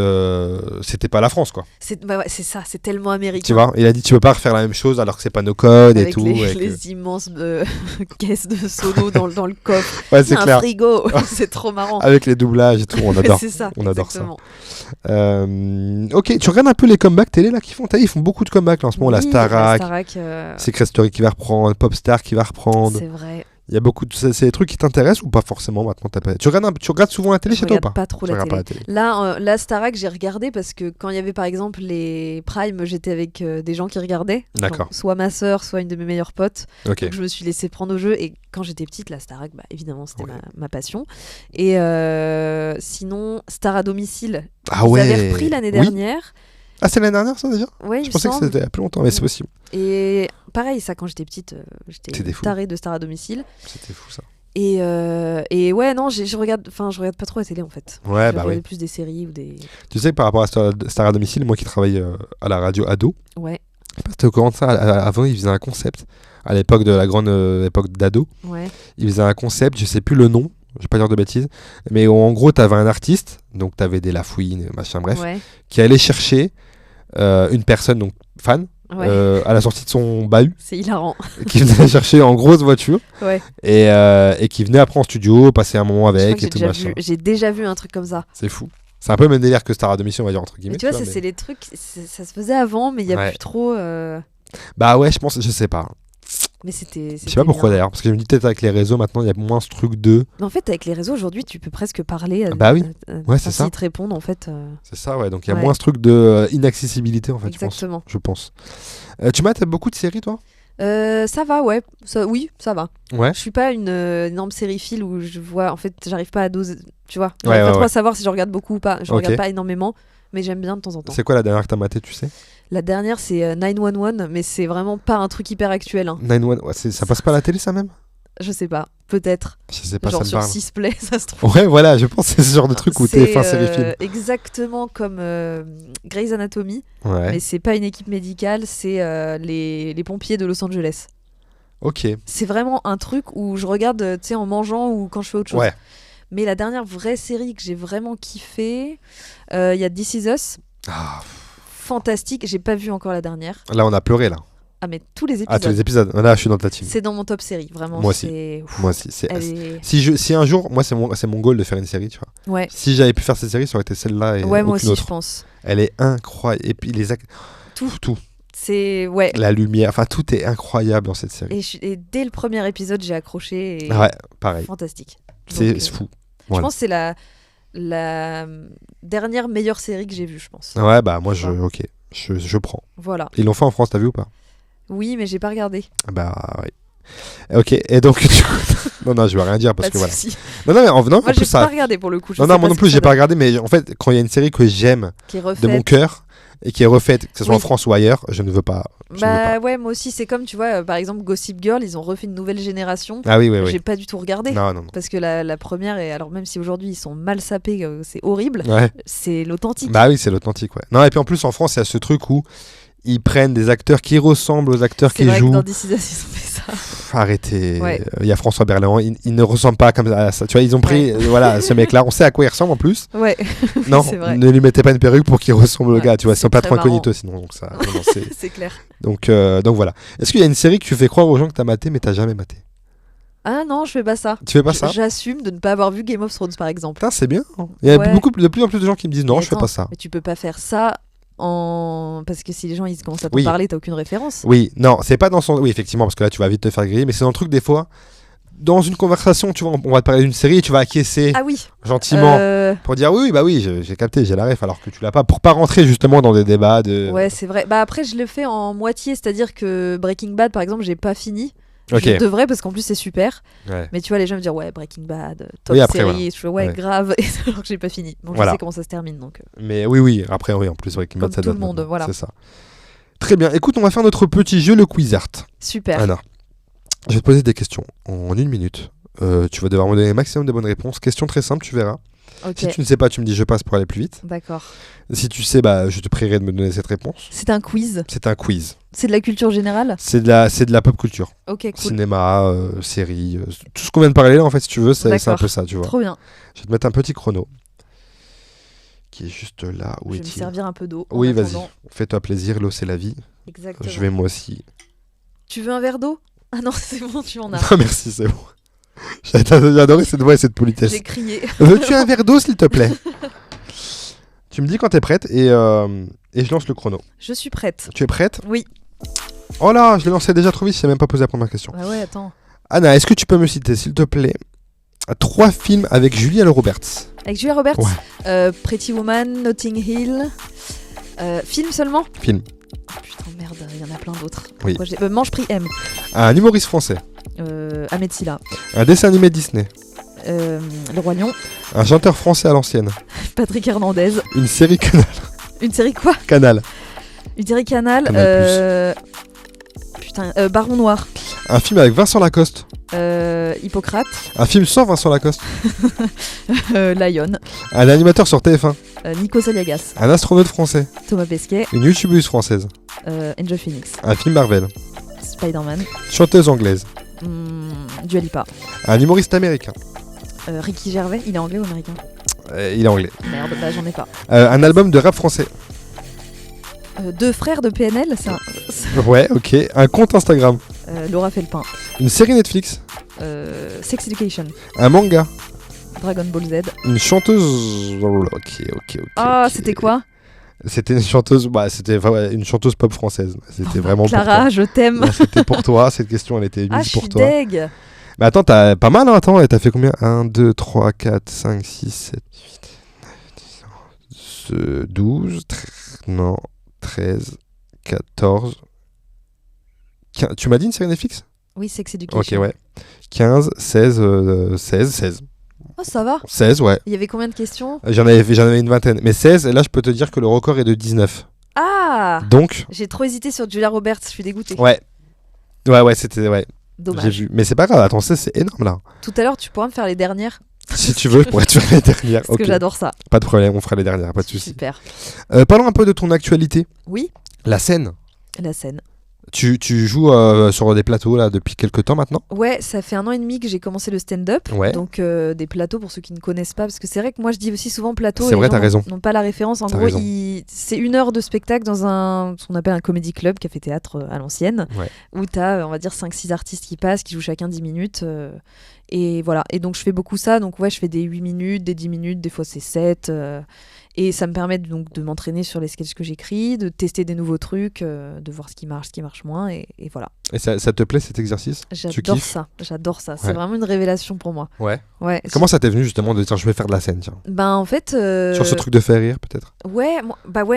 c'était pas la France quoi. Bah ouais, c'est ça, c'est tellement américain. Tu vois, il a dit tu peux pas refaire la même chose alors que c'est pas nos codes Avec et tout. les immenses caisses de sono dans le coffre. Ouais, Il y c'est a un clair. frigo, c'est trop marrant. Avec les doublages et tout, on adore. C'est ça, On adore exactement. Ok, tu regardes un peu les comebacks télé là qu'ils font. Ils font beaucoup de comebacks là, en ce moment. Oui, La Starac, c'est Secret Story qui va reprendre, Popstar qui va reprendre. vrai. Il y a beaucoup de... C'est des trucs qui t'intéressent ou pas forcément maintenant tu regardes souvent la télé Je chez toi ou regarde pas? pas trop Tu la regardes télé. pas la télé. Là, la Starac, j'ai regardé parce que quand il y avait par exemple les Prime, j'étais avec des gens qui regardaient. D'accord. Donc, soit ma sœur, soit une de mes meilleures potes. Ok. Donc je me suis laissée prendre au jeu. Et quand j'étais petite, la Starac, bah, évidemment, c'était Ouais. ma passion. Et sinon, Star à domicile, Ah ils ouais. avaient repris l'année Oui. dernière. Ah, c'est l'année dernière ça déjà? Ouais, il Je me pensais que semble. c'était il y a plus longtemps, mais c'est possible. Et pareil, ça, quand j'étais petite, j'étais C'était fou. tarée de Star à domicile. C'était fou ça. Et ouais, non, je regarde pas trop la télé en fait. Ouais, Je bah regardais oui. plus des séries ou des. Tu sais que par rapport à Star à domicile, moi qui travaille à la radio ado, Ouais, je sais pas si t'es au courant de ça, avant ils faisaient un concept, à l'époque de la grande époque d'ado, ouais. ils faisaient un concept, je sais plus le nom, je vais pas dire de bêtises, mais en gros t'avais un artiste, donc t'avais des Lafouine, machin, bref, Ouais, qui allait chercher une personne, donc fan, ouais. à la sortie de son bahut, C'est hilarant. qui venait la chercher en grosse voiture, Ouais. et qui venait après en studio, passer un moment Je crois avec que et tout machin. j'ai déjà vu un truc comme ça. C'est fou. C'est un peu le même délire que Star à domicile, on va dire entre guillemets. Mais tu vois, mais- c'est les trucs, ça se faisait avant, mais il y a Ouais. plus trop. Bah ouais, je pense, je sais pas. Mais c'était. Je sais pas pourquoi bien. d'ailleurs, parce que je me dis peut-être avec les réseaux maintenant il y a moins ce truc de. Mais en fait, avec les réseaux aujourd'hui, tu peux presque parler. Bah oui. Ouais, c'est enfin, ça. s'ils te répondent, en fait. C'est ça, ouais. Donc il y a Ouais. moins ce truc de inaccessibilité en fait. Exactement. Je pense. Tu mates beaucoup de séries toi? Ça va, ouais. Oui, ça va. Ouais. Je suis pas une énorme sériephile où je vois. En fait, j'arrive pas à doser. Tu vois, Ouais, j'arrive pas ouais, trop ouais. à savoir si je regarde beaucoup ou pas. Je Ok. regarde pas énormément, mais j'aime bien de temps en temps. C'est quoi la dernière que t'as maté, tu sais? La dernière, c'est 911, mais c'est vraiment pas un truc hyper actuel. Hein. 911, ouais, ça passe pas à la télé ça même? Je sais pas, peut-être. Je sais pas, Genre ça me sur parle. 6 play, ça se trouve. Ouais, voilà, je pense que c'est ce genre de truc où t'es fin série-film. Exactement comme Grey's Anatomy, Ouais. mais c'est pas une équipe médicale, c'est les pompiers de Los Angeles. Ok. C'est vraiment un truc où je regarde, tu sais, en mangeant ou quand je fais autre chose. Ouais. Mais la dernière vraie série que j'ai vraiment kiffé, il y a This Is Us. Ah, Fantastique, j'ai pas vu encore la dernière. là, on a pleuré là. Ah, mais tous les épisodes. Ah, tous les épisodes. Là, je suis dans ta team. C'est dans mon top série, vraiment. Moi aussi. c'est- Ouf, Moi aussi. elle est- Si un jour, moi, c'est mon goal de faire une série, tu vois. Ouais, Si j'avais pu faire cette série, ça aurait été celle-là et ouais moi aucune aussi, je autre. pense. Elle est incroyable. Et puis tout. C'est. Ouais. La lumière, enfin, tout est incroyable dans cette série. Et dès le premier épisode, j'ai accroché. Et... Ouais, pareil. Fantastique. C'est Donc, fou. Je Voilà. pense que c'est la dernière meilleure série que j'ai vue, je pense. Ouais, bah, moi, Ouais. ok. Je prends. Voilà. Ils l'ont fait en France, t'as vu ou pas? Oui, mais j'ai pas regardé. Bah, oui. Ok, et donc, du coup... non, je vais rien dire parce Pas que de voilà. souci. Non, mais en Moi, plus, j'ai ça. pas regardé pour le coup. Je Non, sais non, moi pas non ce plus, que j'ai ça pas donne. regardé, mais en fait, quand il y a une série que j'aime Qui est de mon refaite. cœur et qui est refaite, que ce soit Oui. en France ou ailleurs, je ne veux pas. Je ne veux Bah pas. ouais, moi aussi, c'est comme tu vois, par exemple, Gossip Girl, ils ont refait une nouvelle génération. Ah oui, oui, oui. J'ai pas du tout regardé. Non, non, non. Parce que la première, et alors même si aujourd'hui ils sont mal sapés, c'est horrible, Ouais. c'est l'authentique. Bah oui, c'est l'authentique, ouais. Non, et puis en plus, en France, il y a ce truc où ils prennent des acteurs qui ressemblent aux acteurs C'est qui vrai jouent. que dans This Is Us, ils ont fait ça. Arrêtez. Ouais. Il y a François Berléand, il ne ressemble pas comme à ça. Tu vois, ils ont pris voilà, ce mec-là, on sait à quoi il ressemble en plus. Ouais, Non, c'est vrai. ne lui mettez pas une perruque pour qu'il ressemble au Ouais, gars, tu vois, c'est c'est pas très trop marrant. incognito sinon. Donc, ça, non, c'est... c'est clair. donc voilà. Est-ce qu'il y a une série que tu fais croire aux gens que t'as maté mais t'as jamais maté? Ah non, je fais pas ça. Tu fais pas ça? J'assume de ne pas avoir vu Game of Thrones par exemple. Putain, c'est bien. Il y a Ouais. de plus en plus de gens qui me disent non, Mais je fais attends, pas ça. Mais tu peux pas faire ça parce que si les gens ils commencent à t'en Oui. parler, t'as aucune référence. Oui, non, c'est pas dans son. Oui, effectivement, parce que là, tu vas vite te faire griller, mais c'est dans le truc des fois. Dans une conversation, tu vois, on va te parler d'une série et tu vas acquiescer Ah oui. gentiment pour dire oui, bah oui, j'ai capté, j'ai la ref, alors que tu l'as pas, pour pas rentrer justement dans des débats de. Ouais, c'est vrai. Bah après, je le fais en moitié, c'est-à-dire que Breaking Bad, par exemple, j'ai pas fini. Ok. Je devrais parce qu'en plus c'est super. Ouais. Mais tu vois, les gens me disent ouais, Breaking Bad, top Oui, après, série. voilà. Je fais ouais, Ouais. grave. Alors que j'ai pas fini. Donc Voilà. je sais comment ça se termine. Donc Mais oui, après, oui, en plus, Breaking Comme Bad, ça tout date le monde, maintenant, voilà. C'est ça. Très bien. Écoute, on va faire notre petit jeu, le quiz art. super. Anna, je vais te poser des questions en 1 minute. Tu vas devoir me donner un maximum de bonnes réponses. Question très simple, tu verras. Ok. Si tu ne sais pas, tu me dis je passe pour aller plus vite. D'accord. Si tu sais, bah, je te prierai de me donner cette réponse. C'est un quiz. C'est un quiz. C'est de la culture générale. C'est de la pop culture. Ok, cool. Cinéma, série, tout ce qu'on vient de parler là, en fait, si tu veux, c'est un D'accord. peu ça, tu vois. Trop bien. Je vais te mettre un petit chrono qui est juste là. Où Je vais me est-il? servir un peu d'eau. en Oui, vas-y. attendant. Fais-toi plaisir, l'eau c'est la vie. Exactement. Je vais moi aussi. Tu veux un verre d'eau? Ah non, c'est bon, tu en as. Non, merci, c'est bon. J'ai adoré cette voix et cette politesse. J'ai crié. Veux-tu un verre d'eau, s'il te plaît? Tu me dis quand t'es prête et je lance le chrono. Je suis prête. Tu es prête? Oui. Oh là, je l'ai lancé déjà trop vite, je sais même pas posé la première question. Ah ouais, attends. Anna, est-ce que tu peux me citer, s'il te plaît, 3 films avec Julia Roberts? Avec Julia Roberts, Ouais. Pretty Woman, Notting Hill. Film seulement? Film. Putain, merde, il y en a plein d'autres. Oui. Pourquoi Mange Prix M. Un humoriste français. Ahmed Silla. Un dessin animé Disney. Le Roi Lion. Un chanteur français à l'ancienne. Patrick Hernandez. Une série Canal. Une série quoi? Canal. Une série Canal. Canal+. Putain, Baron Noir. Un film avec Vincent Lacoste. Hippocrate. Un film sans Vincent Lacoste. Lion. Un animateur sur TF1. Nico Aliagas. Un astronaute français. Thomas Pesquet. Une youtubeuse française. Enjoy Phoenix. Un film Marvel. Spider-Man. Chanteuse anglaise. Dua Lipa. Un humoriste américain. Ricky Gervais. Il est anglais ou américain? Il est anglais. Merde, bah j'en ai pas. Un album de rap français. 2 frères de PNL. Ouais, ok. Un compte Instagram. Laura Felpin. Une série Netflix. Sex Education. Un manga. Dragon Ball Z. Une chanteuse. Ok. Ah, ok. c'était quoi? C'était une chanteuse, une chanteuse pop française. C'était vraiment Clara, pour toi. je t'aime. Là, c'était pour toi, cette question, elle était mise pour toi. Ah, je suis deg. Mais attends, t'as pas mal, hein, attends, et t'as fait combien 1, 2, 3, 4, 5, 6, 7, 8, 9, 10, 12, 13, 14... Tu m'as dit une série Netflix ? Oui, Sex Education. Ok, ouais. 15, 16. Oh, ça va. 16, ouais. Il y avait combien de questions ? J'en avais une vingtaine. Mais 16, et là, je peux te dire que le record est de 19. Ah ! Donc... J'ai trop hésité sur Julia Roberts, je suis dégoûtée. Ouais, c'était... Ouais. Dommage. J'ai vu. Mais c'est pas grave, attends, 16, c'est énorme, là. Tout à l'heure, tu pourras me faire les dernières. Si tu veux, je pourrais te faire les dernières. Parce que j'adore ça. Pas de problème, on fera les dernières, pas de soucis. Super. Parlons un peu de ton actualité. Oui, La scène. la scène. Tu joues sur des plateaux là depuis quelques temps maintenant ? Ouais, ça fait 1 an et demi que j'ai commencé le stand-up. Ouais. Donc des plateaux pour ceux qui ne connaissent pas. Parce que c'est vrai que moi je dis aussi souvent plateau. C'est et vrai, les t'as gens raison. n'ont pas la référence. En T'as gros, raison. c'est 1 heure de spectacle dans ce qu'on appelle un comedy club, café-théâtre à l'ancienne. Ouais. Où t'as, on va dire, 5-6 artistes qui passent, qui jouent chacun 10 minutes. Et voilà. Et donc je fais beaucoup ça. Donc ouais, je fais des 8 minutes, des 10 minutes, des fois c'est 7. Et ça me permet donc de m'entraîner sur les sketchs que j'écris, de tester des nouveaux trucs, de voir ce qui marche moins. Et voilà. Et ça te plaît cet exercice ? Tu J'adore kiffes ? ça. J'adore ça. Ouais. C'est vraiment une révélation pour moi. Ouais. Ouais. Comment ça t'est venu justement de dire je vais faire de la scène, tiens ? Ben en fait. Sur ce truc de faire rire peut-être ? Ouais,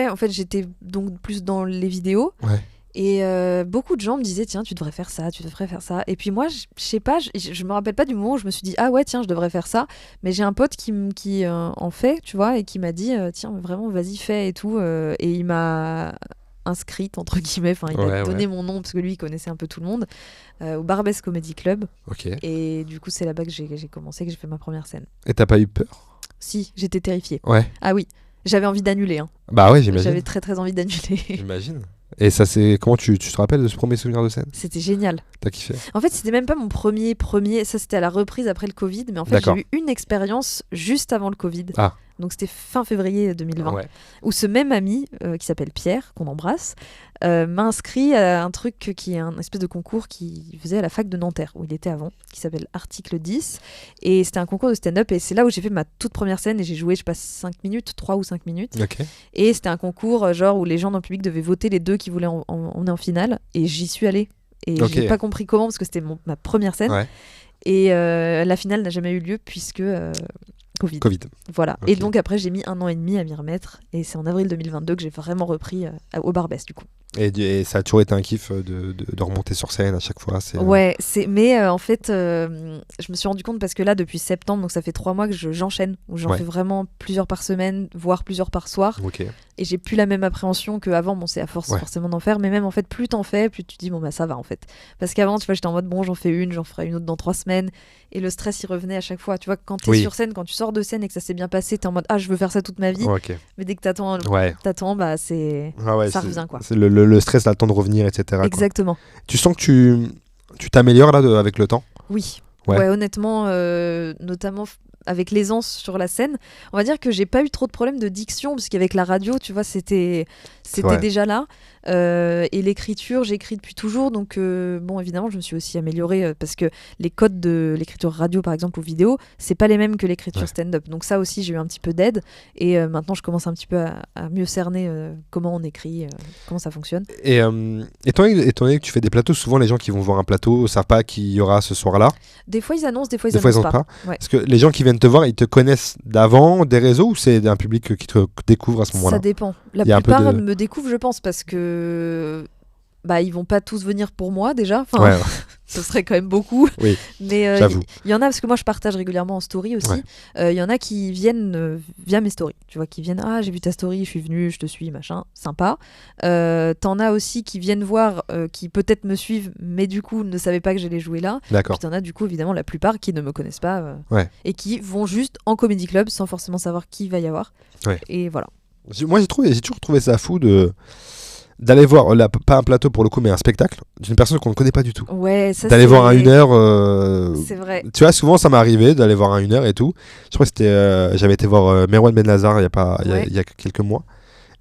en fait j'étais donc plus dans les vidéos. Ouais. Et beaucoup de gens me disaient tiens tu devrais faire ça, tu devrais faire ça. Et puis moi je sais pas, je me rappelle pas du moment où je me suis dit ah ouais tiens je devrais faire ça. Mais j'ai un pote qui en fait tu vois et qui m'a dit tiens vraiment vas-y fais et tout. Et il m'a inscrite entre guillemets, enfin il a donné mon nom parce que lui il connaissait un peu tout le monde au Barbès Comedy Club. Ok. Et du coup c'est là-bas que j'ai commencé, que j'ai fait ma première scène. Et t'as pas eu peur ? Si, j'étais terrifiée. Ouais. Ah oui, j'avais envie d'annuler. Hein. Bah ouais, j'imagine. J'avais très très envie d'annuler. J'imagine. Et ça c'est comment tu te rappelles de ce premier souvenir de scène ? C'était génial. T'as kiffé ? En fait, c'était même pas mon premier, ça c'était à la reprise après le Covid, mais en fait D'accord. j'ai eu une expérience juste avant le Covid. Ah. Donc c'était fin février 2020, Ouais. où ce même ami, qui s'appelle Pierre, qu'on embrasse, m'a inscrit à un truc qui est un espèce de concours qu'il faisait à la fac de Nanterre, où il était avant, qui s'appelle Article 10. Et c'était un concours de stand-up, et c'est là où j'ai fait ma toute première scène, et j'ai joué, je passe 5 minutes, 3 ou 5 minutes. Ok. Et c'était un concours genre où les gens dans le public devaient voter les deux qui voulaient emmener en finale, et j'y suis allée. Et j'ai pas compris comment, parce que c'était ma première scène. Ouais. Et la finale n'a jamais eu lieu, puisque... Covid. Voilà. Ok. Et donc après, j'ai mis 1 an et demi à m'y remettre. Et c'est en avril 2022 que j'ai vraiment repris au Barbès, du coup. Et ça a toujours été un kiff de remonter sur scène à chaque fois. Ouais, mais en fait, je me suis rendu compte parce que là, depuis septembre, donc ça fait 3 mois que j'enchaîne, où j'en fais vraiment plusieurs par semaine, voire plusieurs par soir. Ok. Et j'ai plus la même appréhension qu'avant. Bon, c'est à force forcément d'en faire, mais même en fait, plus t'en fais, plus tu te dis bon bah ça va en fait. Parce qu'avant, tu vois, j'étais en mode bon, j'en fais une, j'en ferai une autre dans 3 semaines, et le stress y revenait à chaque fois. Tu vois, quand t'es sur scène, quand tu sors de scène et que ça s'est bien passé, t'es en mode ah je veux faire ça toute ma vie. Ok. Mais dès que t'attends, bah c'est ça revient quoi. C'est le stress, a le temps de revenir, etc. Exactement. Quoi. Tu sens que tu t'améliores là avec le temps ? Oui. Ouais. Ouais, honnêtement, notamment avec l'aisance sur la scène, on va dire que j'ai pas eu trop de problèmes de diction, parce qu'avec la radio, tu vois, c'était déjà là. Et l'écriture, j'écris depuis toujours, donc bon, évidemment, je me suis aussi améliorée parce que les codes de l'écriture radio, par exemple, ou vidéo, c'est pas les mêmes que l'écriture stand-up. Donc ça aussi, j'ai eu un petit peu d'aide, et maintenant, je commence un petit peu à mieux cerner comment on écrit, comment ça fonctionne. Et étant donné que tu fais des plateaux, souvent les gens qui vont voir un plateau ne savent pas qu'il y aura ce soir-là. Des fois, ils annoncent, des fois, ils annoncent pas. Ouais. Parce que les gens qui viennent te voir, ils te connaissent d'avant, des réseaux, ou c'est un public qui te découvre à ce moment-là ? Ça dépend. La plupart me découvrent, je pense, parce que ils vont pas tous venir pour moi déjà. Enfin, ce serait quand même beaucoup. Oui, mais j'avoue. Il y en a, parce que moi je partage régulièrement en story aussi. Il y en a qui viennent via mes stories. Tu vois, qui viennent j'ai vu ta story, je suis venue, je te suis, machin, sympa. T'en as aussi qui viennent voir, qui peut-être me suivent, mais du coup ne savaient pas que j'allais jouer là. D'accord. Puis t'en as du coup évidemment la plupart qui ne me connaissent pas et qui vont juste en comedy club sans forcément savoir qui va y avoir. Ouais. Et voilà. Moi j'ai toujours trouvé ça fou d'aller voir, pas un plateau pour le coup, mais un spectacle d'une personne qu'on ne connaît pas du tout. Ouais, ça d'aller voir à 1 heure. C'est vrai. Tu vois, souvent ça m'est arrivé d'aller voir à 1 heure et tout. Je crois que c'était, j'avais été voir Merwan Benazar il y a quelques mois.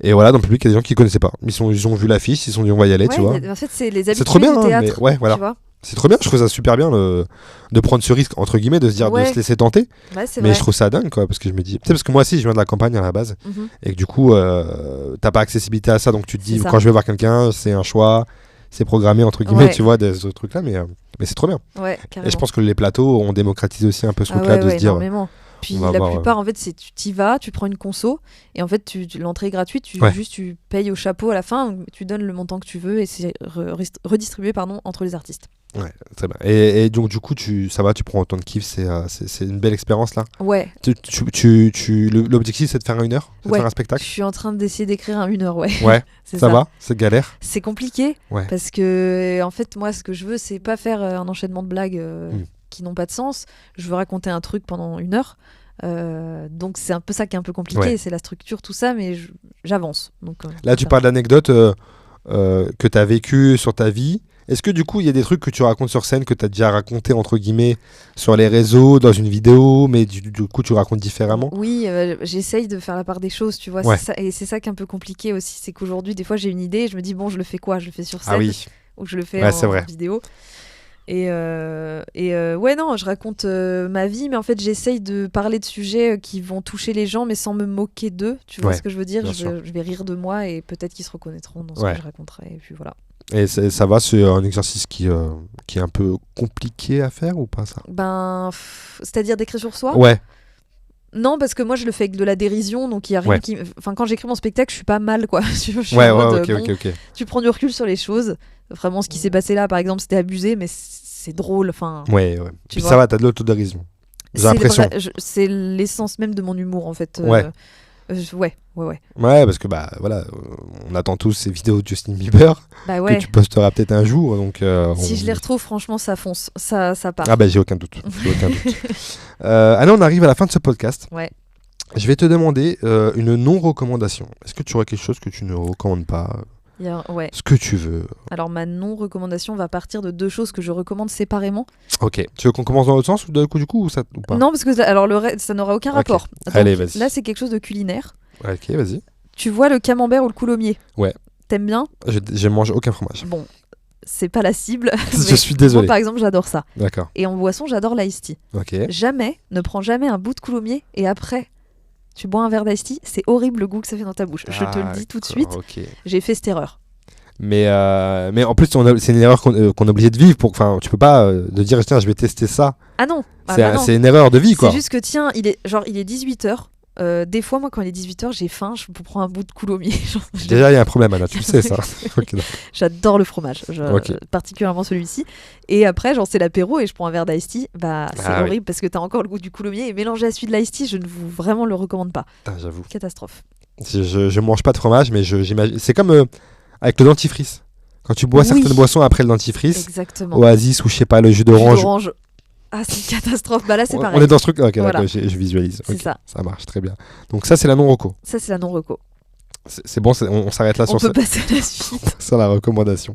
Et voilà, dans le public, il y a des gens qui ne connaissaient pas. Ils ont vu l'affiche, ils se sont dit on va y aller, tu vois. En fait, c'est les habitués c'est trop bien, du théâtre. mais ouais, voilà. Tu vois, C'est trop bien, je trouve ça super bien de prendre ce risque, entre guillemets, de se dire de se laisser tenter. Ouais, c'est mais vrai. je trouve ça dingue, quoi, parce que je me dis... parce que moi aussi, je viens de la campagne à la base, et que du coup, t'as pas accessibilité à ça, donc tu te dis, quand je vais voir quelqu'un, c'est un choix, c'est programmé, entre guillemets, tu vois, des trucs-là, mais c'est trop bien. Ouais, carrément. Et je pense que les plateaux ont démocratisé aussi un peu ce truc-là, de se dire... énormément. Puis la plupart, en fait, c'est tu t'y vas, tu prends une conso, et en fait, l'entrée est gratuite, tu payes au chapeau à la fin, tu donnes le montant que tu veux, et c'est redistribué entre les artistes. Ouais, très bien. Et donc, du coup, ça va, tu prends autant de kiff, c'est une belle expérience, là. Ouais. L'objectif, c'est de faire 1 heure, c'est de faire un spectacle. Je suis en train d'essayer d'écrire un 1 heure, ouais. Ouais, ça va, c'est galère. C'est compliqué, parce que, en fait, moi, ce que je veux, c'est pas faire un enchaînement de blagues qui n'ont pas de sens. Je veux raconter un truc pendant 1 heure. Donc c'est un peu ça qui est un peu compliqué, c'est la structure, tout ça, mais j'avance. Donc, là, tu parles d'anecdotes que tu as vécues sur ta vie. Est-ce que du coup, il y a des trucs que tu racontes sur scène que tu as déjà raconté, entre guillemets, sur les réseaux, dans une vidéo, mais du coup, tu racontes différemment? Oui, j'essaye de faire la part des choses, tu vois. C'est ça, et c'est ça qui est un peu compliqué aussi, c'est qu'aujourd'hui, des fois, j'ai une idée et je me dis, bon, je le fais quoi? Je le fais sur scène ou je le fais en vidéo? Et ouais, non, je raconte ma vie, mais en fait, j'essaye de parler de sujets qui vont toucher les gens, mais sans me moquer d'eux. Tu vois ce que je veux dire? Je vais rire de moi et peut-être qu'ils se reconnaîtront dans ce que je raconterai. Et puis voilà. Et ça va, c'est un exercice qui est un peu compliqué à faire ou pas, ça? C'est-à-dire d'écrire sur soi? Ouais. Non, parce que moi je le fais avec de la dérision, donc il y a rien qui. Enfin, quand j'écris mon spectacle, je suis pas mal, quoi. Je suis en mode, ok. Tu prends du recul sur les choses. Vraiment, ce qui s'est passé là, par exemple, c'était abusé, mais c'est drôle. Enfin. Ouais. Puis ça va, t'as de l'autodérision. J'ai l'impression. C'est l'essence même de mon humour, en fait. Ouais, parce que voilà, on attend tous ces vidéos de Justin Bieber que tu posteras peut-être un jour, donc si je les retrouve, franchement, ça fonce, ça part. Ah j'ai aucun doute. Allez, on arrive à la fin de ce podcast. Je vais te demander une non-recommandation. Est-ce que tu aurais quelque chose que tu ne recommandes pas? Ce que tu veux. Alors ma non-recommandation va partir de 2 choses que je recommande séparément. Ok. Tu veux qu'on commence dans l'autre sens ou du coup ou pas? Non, parce que ça n'aura aucun rapport. Donc, allez, vas-y. Là, c'est quelque chose de culinaire. Ok, vas-y. Tu vois le camembert ou le coulommier? Ouais. T'aimes bien? Je mange aucun fromage. Bon, c'est pas la cible. Je suis désolé. Moi, par exemple, j'adore ça. D'accord. Et en boisson, j'adore l'ice tea. Ok. Ne prends jamais un bout de coulommier et après tu bois un verre d'ice tea. C'est horrible le goût que ça fait dans ta bouche. Je te le dis tout de suite. Okay. J'ai fait cette erreur. Mais en plus, c'est une erreur qu'on est obligé de vivre. Tu peux pas de dire tiens, je vais tester ça. Ah non. C'est une erreur de vie, quoi. C'est juste que tiens, il est 18h. Des fois, moi, quand il est 18h, j'ai faim, je peux prendre un bout de coulommier. Déjà, il y a un problème, Anna, tu le sais, ça. J'adore le fromage, particulièrement celui-ci. Et après, c'est l'apéro et je prends un verre d'ice tea. C'est horrible parce que t'as encore le goût du coulommier. Et mélangé à celui de l'ice tea, je ne vous vraiment le recommande pas. J'avoue. Catastrophe. Je mange pas de fromage, mais j'imagine. C'est comme avec le dentifrice. Quand tu bois certaines boissons après le dentifrice, exactement. Oasis ou je sais pas, le jus d'orange. Ah, c'est une catastrophe. Là, c'est pareil. On est dans ce truc. Ok, voilà. Je visualise. C'est ça. Ça marche très bien. Donc, ça, c'est la non-reco. Ça, c'est la non-reco. C'est bon, on s'arrête là on peut passer à la suite. Sur la recommandation.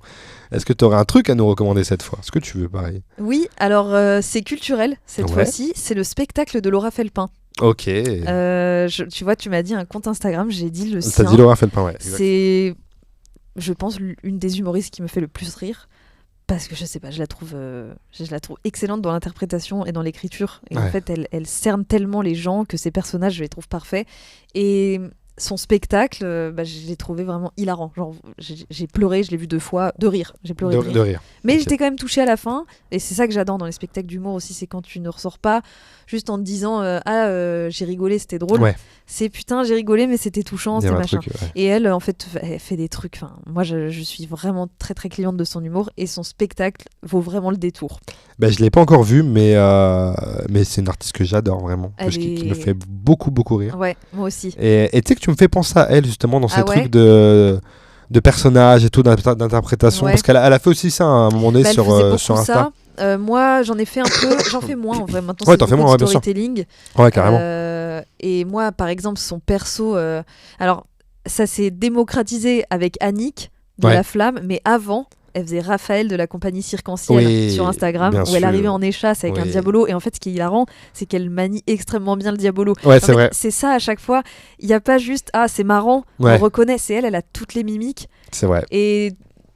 Est-ce que tu aurais un truc à nous recommander cette fois? Est-ce que tu veux, pareil? Oui, alors, c'est culturel cette fois-ci. C'est le spectacle de Laura Felpin. Ok. Tu vois, tu m'as dit un compte Instagram. J'ai dit le sien. T'as dit Laura Felpin, ouais. C'est, je pense, une des humoristes qui me fait le plus rire. Parce que je sais pas, je la trouve excellente dans l'interprétation et dans l'écriture. Et en fait, elle cerne tellement les gens que ses personnages, je les trouve parfaits. Et son spectacle, je l'ai trouvé vraiment hilarant. Genre, j'ai pleuré, je l'ai vu 2 fois, de rire. J'ai pleuré de rire. Mais j'étais quand même touchée à la fin. Et c'est ça que j'adore dans les spectacles d'humour aussi, c'est quand tu ne ressors pas juste en te disant j'ai rigolé, c'était drôle. C'est putain, j'ai rigolé, mais c'était touchant, c'était machin. Et elle, en fait, elle fait des trucs. Moi, je suis vraiment très très cliente de son humour et son spectacle vaut vraiment le détour. Je l'ai pas encore vu, mais c'est une artiste que j'adore vraiment, qui me fait beaucoup beaucoup rire. Ouais, moi aussi. Et tu sais que tu me fais penser à elle justement dans ces trucs de personnages et tout, d'interprétation, parce qu'elle a fait aussi ça à un moment donné sur Insta. Moi, j'en ai fait un peu, j'en fais moins en vrai. Maintenant, c'est beaucoup de storytelling. Ouais, carrément. Et moi, par exemple, son perso, alors ça s'est démocratisé avec Annick de La Flamme, mais avant, elle faisait Raphaël de la compagnie Cirque-en-Ciel sur Instagram, où elle arrivait en échasse avec un diabolo. Et en fait, ce qui est hilarant, c'est qu'elle manie extrêmement bien le diabolo. C'est vrai. C'est ça à chaque fois. Il n'y a pas juste c'est marrant, on reconnaît. C'est elle a toutes les mimiques. C'est vrai. Et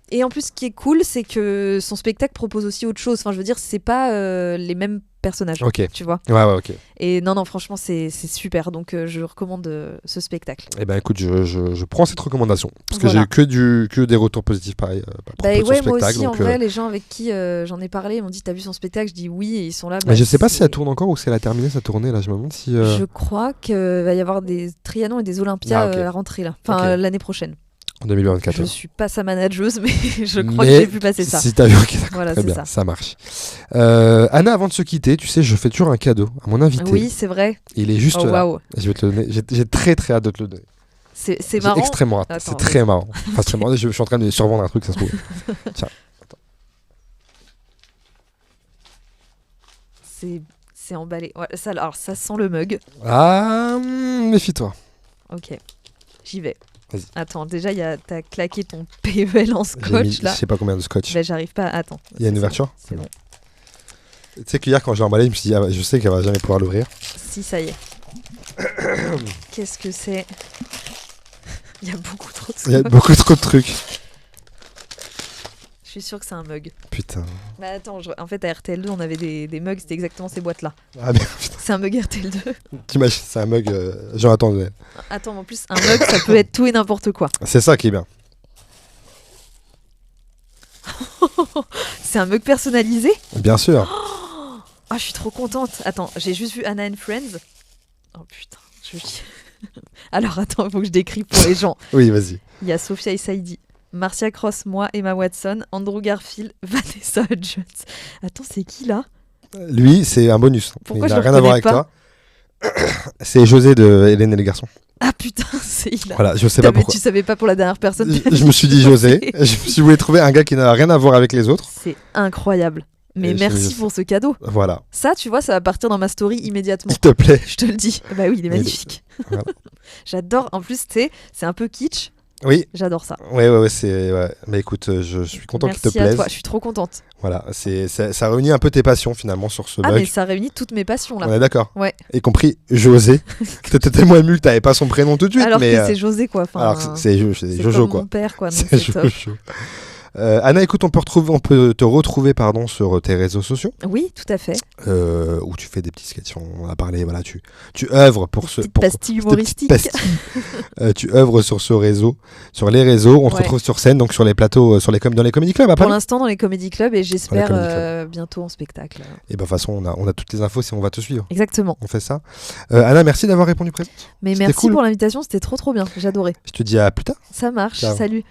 Et en plus, ce qui est cool, c'est que son spectacle propose aussi autre chose. Enfin, je veux dire, c'est pas les mêmes personnages, tu vois. Ouais, ok. Et non, franchement, c'est super. Donc, je recommande ce spectacle. Eh ben, écoute, je prends cette recommandation. Parce que j'ai eu que des retours positifs, pareil, à propos de son spectacle. Moi aussi, donc, en vrai, les gens avec qui j'en ai parlé m'ont dit, t'as vu son spectacle? Je dis oui, et ils sont là. Mais je sais pas si elle tourne encore ou si elle a terminé sa tournée, là. Je me demande si... Je crois qu'il va y avoir des Trianon et des Olympias à rentrer, là. Enfin, l'année prochaine. En 2024. Je suis pas sa manageuse, mais je crois que j'ai vu passer ça. Si t'as vu, ok, d'accord. Voilà, très bien, ça. ça marche. Anna, avant de se quitter, tu sais, je fais toujours un cadeau à mon invité. Oui, c'est vrai. Il est juste là. Wow. Je vais te le donner. J'ai très très hâte de te le donner. C'est marrant. Extrêmement hâte. C'est très marrant. Enfin, c'est marrant. Je suis en train de survendre un truc, ça se trouve. Tiens. C'est emballé. Ouais, alors, ça sent le mug. Ah, méfie-toi. Ok, j'y vais. Vas-y. Attends, déjà, t'as claqué ton PEL en scotch, là. Je sais pas combien de scotch. Ben, j'arrive pas. Attends. Il y a une ouverture? C'est bon. Tu sais qu'hier, quand je l'ai emballé, je me suis dit, je sais qu'elle va jamais pouvoir l'ouvrir. Si, ça y est. Qu'est-ce que c'est? Il y a beaucoup trop de scotch. Il y a beaucoup trop de trucs. Je suis sûre que c'est un mug. Putain. Bah attends, en fait à RTL2 on avait des mugs, c'était exactement ces boîtes là. Ah merde. C'est un mug RTL2. T'imagines, c'est un mug. Jonathan. Attends, en plus un mug ça peut être tout et n'importe quoi. C'est ça qui est bien. C'est un mug personnalisé? Bien sûr. Oh, je suis trop contente. Attends, j'ai juste vu Anna and Friends. Oh putain, Alors attends, il faut que je décris pour les gens. Oui, vas-y. Il y a Sophia et Saïdi, Marcia Cross, moi, Emma Watson, Andrew Garfield, Vanessa Hudgens. Attends, c'est qui là? Lui, c'est un bonus. Pourquoi il je n'a le rien à voir avec reconnais toi. C'est José de Hélène et les garçons. Ah putain, c'est il. Voilà, je sais pas pourquoi. Tu savais pas pour la dernière personne. Je me suis dit José. Je me suis dit, vous voulez trouver un gars qui n'a rien à voir avec les autres. C'est incroyable. Mais merci pour ce cadeau. Voilà. Ça, tu vois, ça va partir dans ma story immédiatement. S'il te plaît. Je te le dis. Bah oui, il est magnifique. Voilà. J'adore. En plus, tu sais, c'est un peu kitsch. Oui. J'adore ça. Ouais, c'est. Ouais. Mais écoute, je suis content qu'il te plaise. Merci à toi. Je suis trop contente. Voilà, ça réunit un peu tes passions finalement sur ce mug. Ah mais ça réunit toutes mes passions là. On est d'accord. Ouais. Y compris José. T'étais tellement ému que t'avais pas son prénom tout de suite. Alors mais, que c'est José quoi. Enfin, alors que c'est Jojo comme quoi. Mon père quoi. C'est Jojo. Anna, écoute, on peut te retrouver sur tes réseaux sociaux. Oui, tout à fait. Où tu fais des petits sketchs. On a parlé, voilà, tu œuvres pour ce. Pastilles humoristiques. Tu œuvres sur ce réseau, sur les réseaux. On te retrouve sur scène, donc sur les plateaux, dans les comédie clubs. Pour l'instant, dans les comédie clubs et j'espère bientôt en spectacle. Et de toute façon, on a toutes les infos si on va te suivre. Exactement. On fait ça. Anna, merci d'avoir répondu présente. Mais merci pour l'invitation, c'était trop bien. J'adorais. Je te dis à plus tard. Ça marche. Ciao. Salut.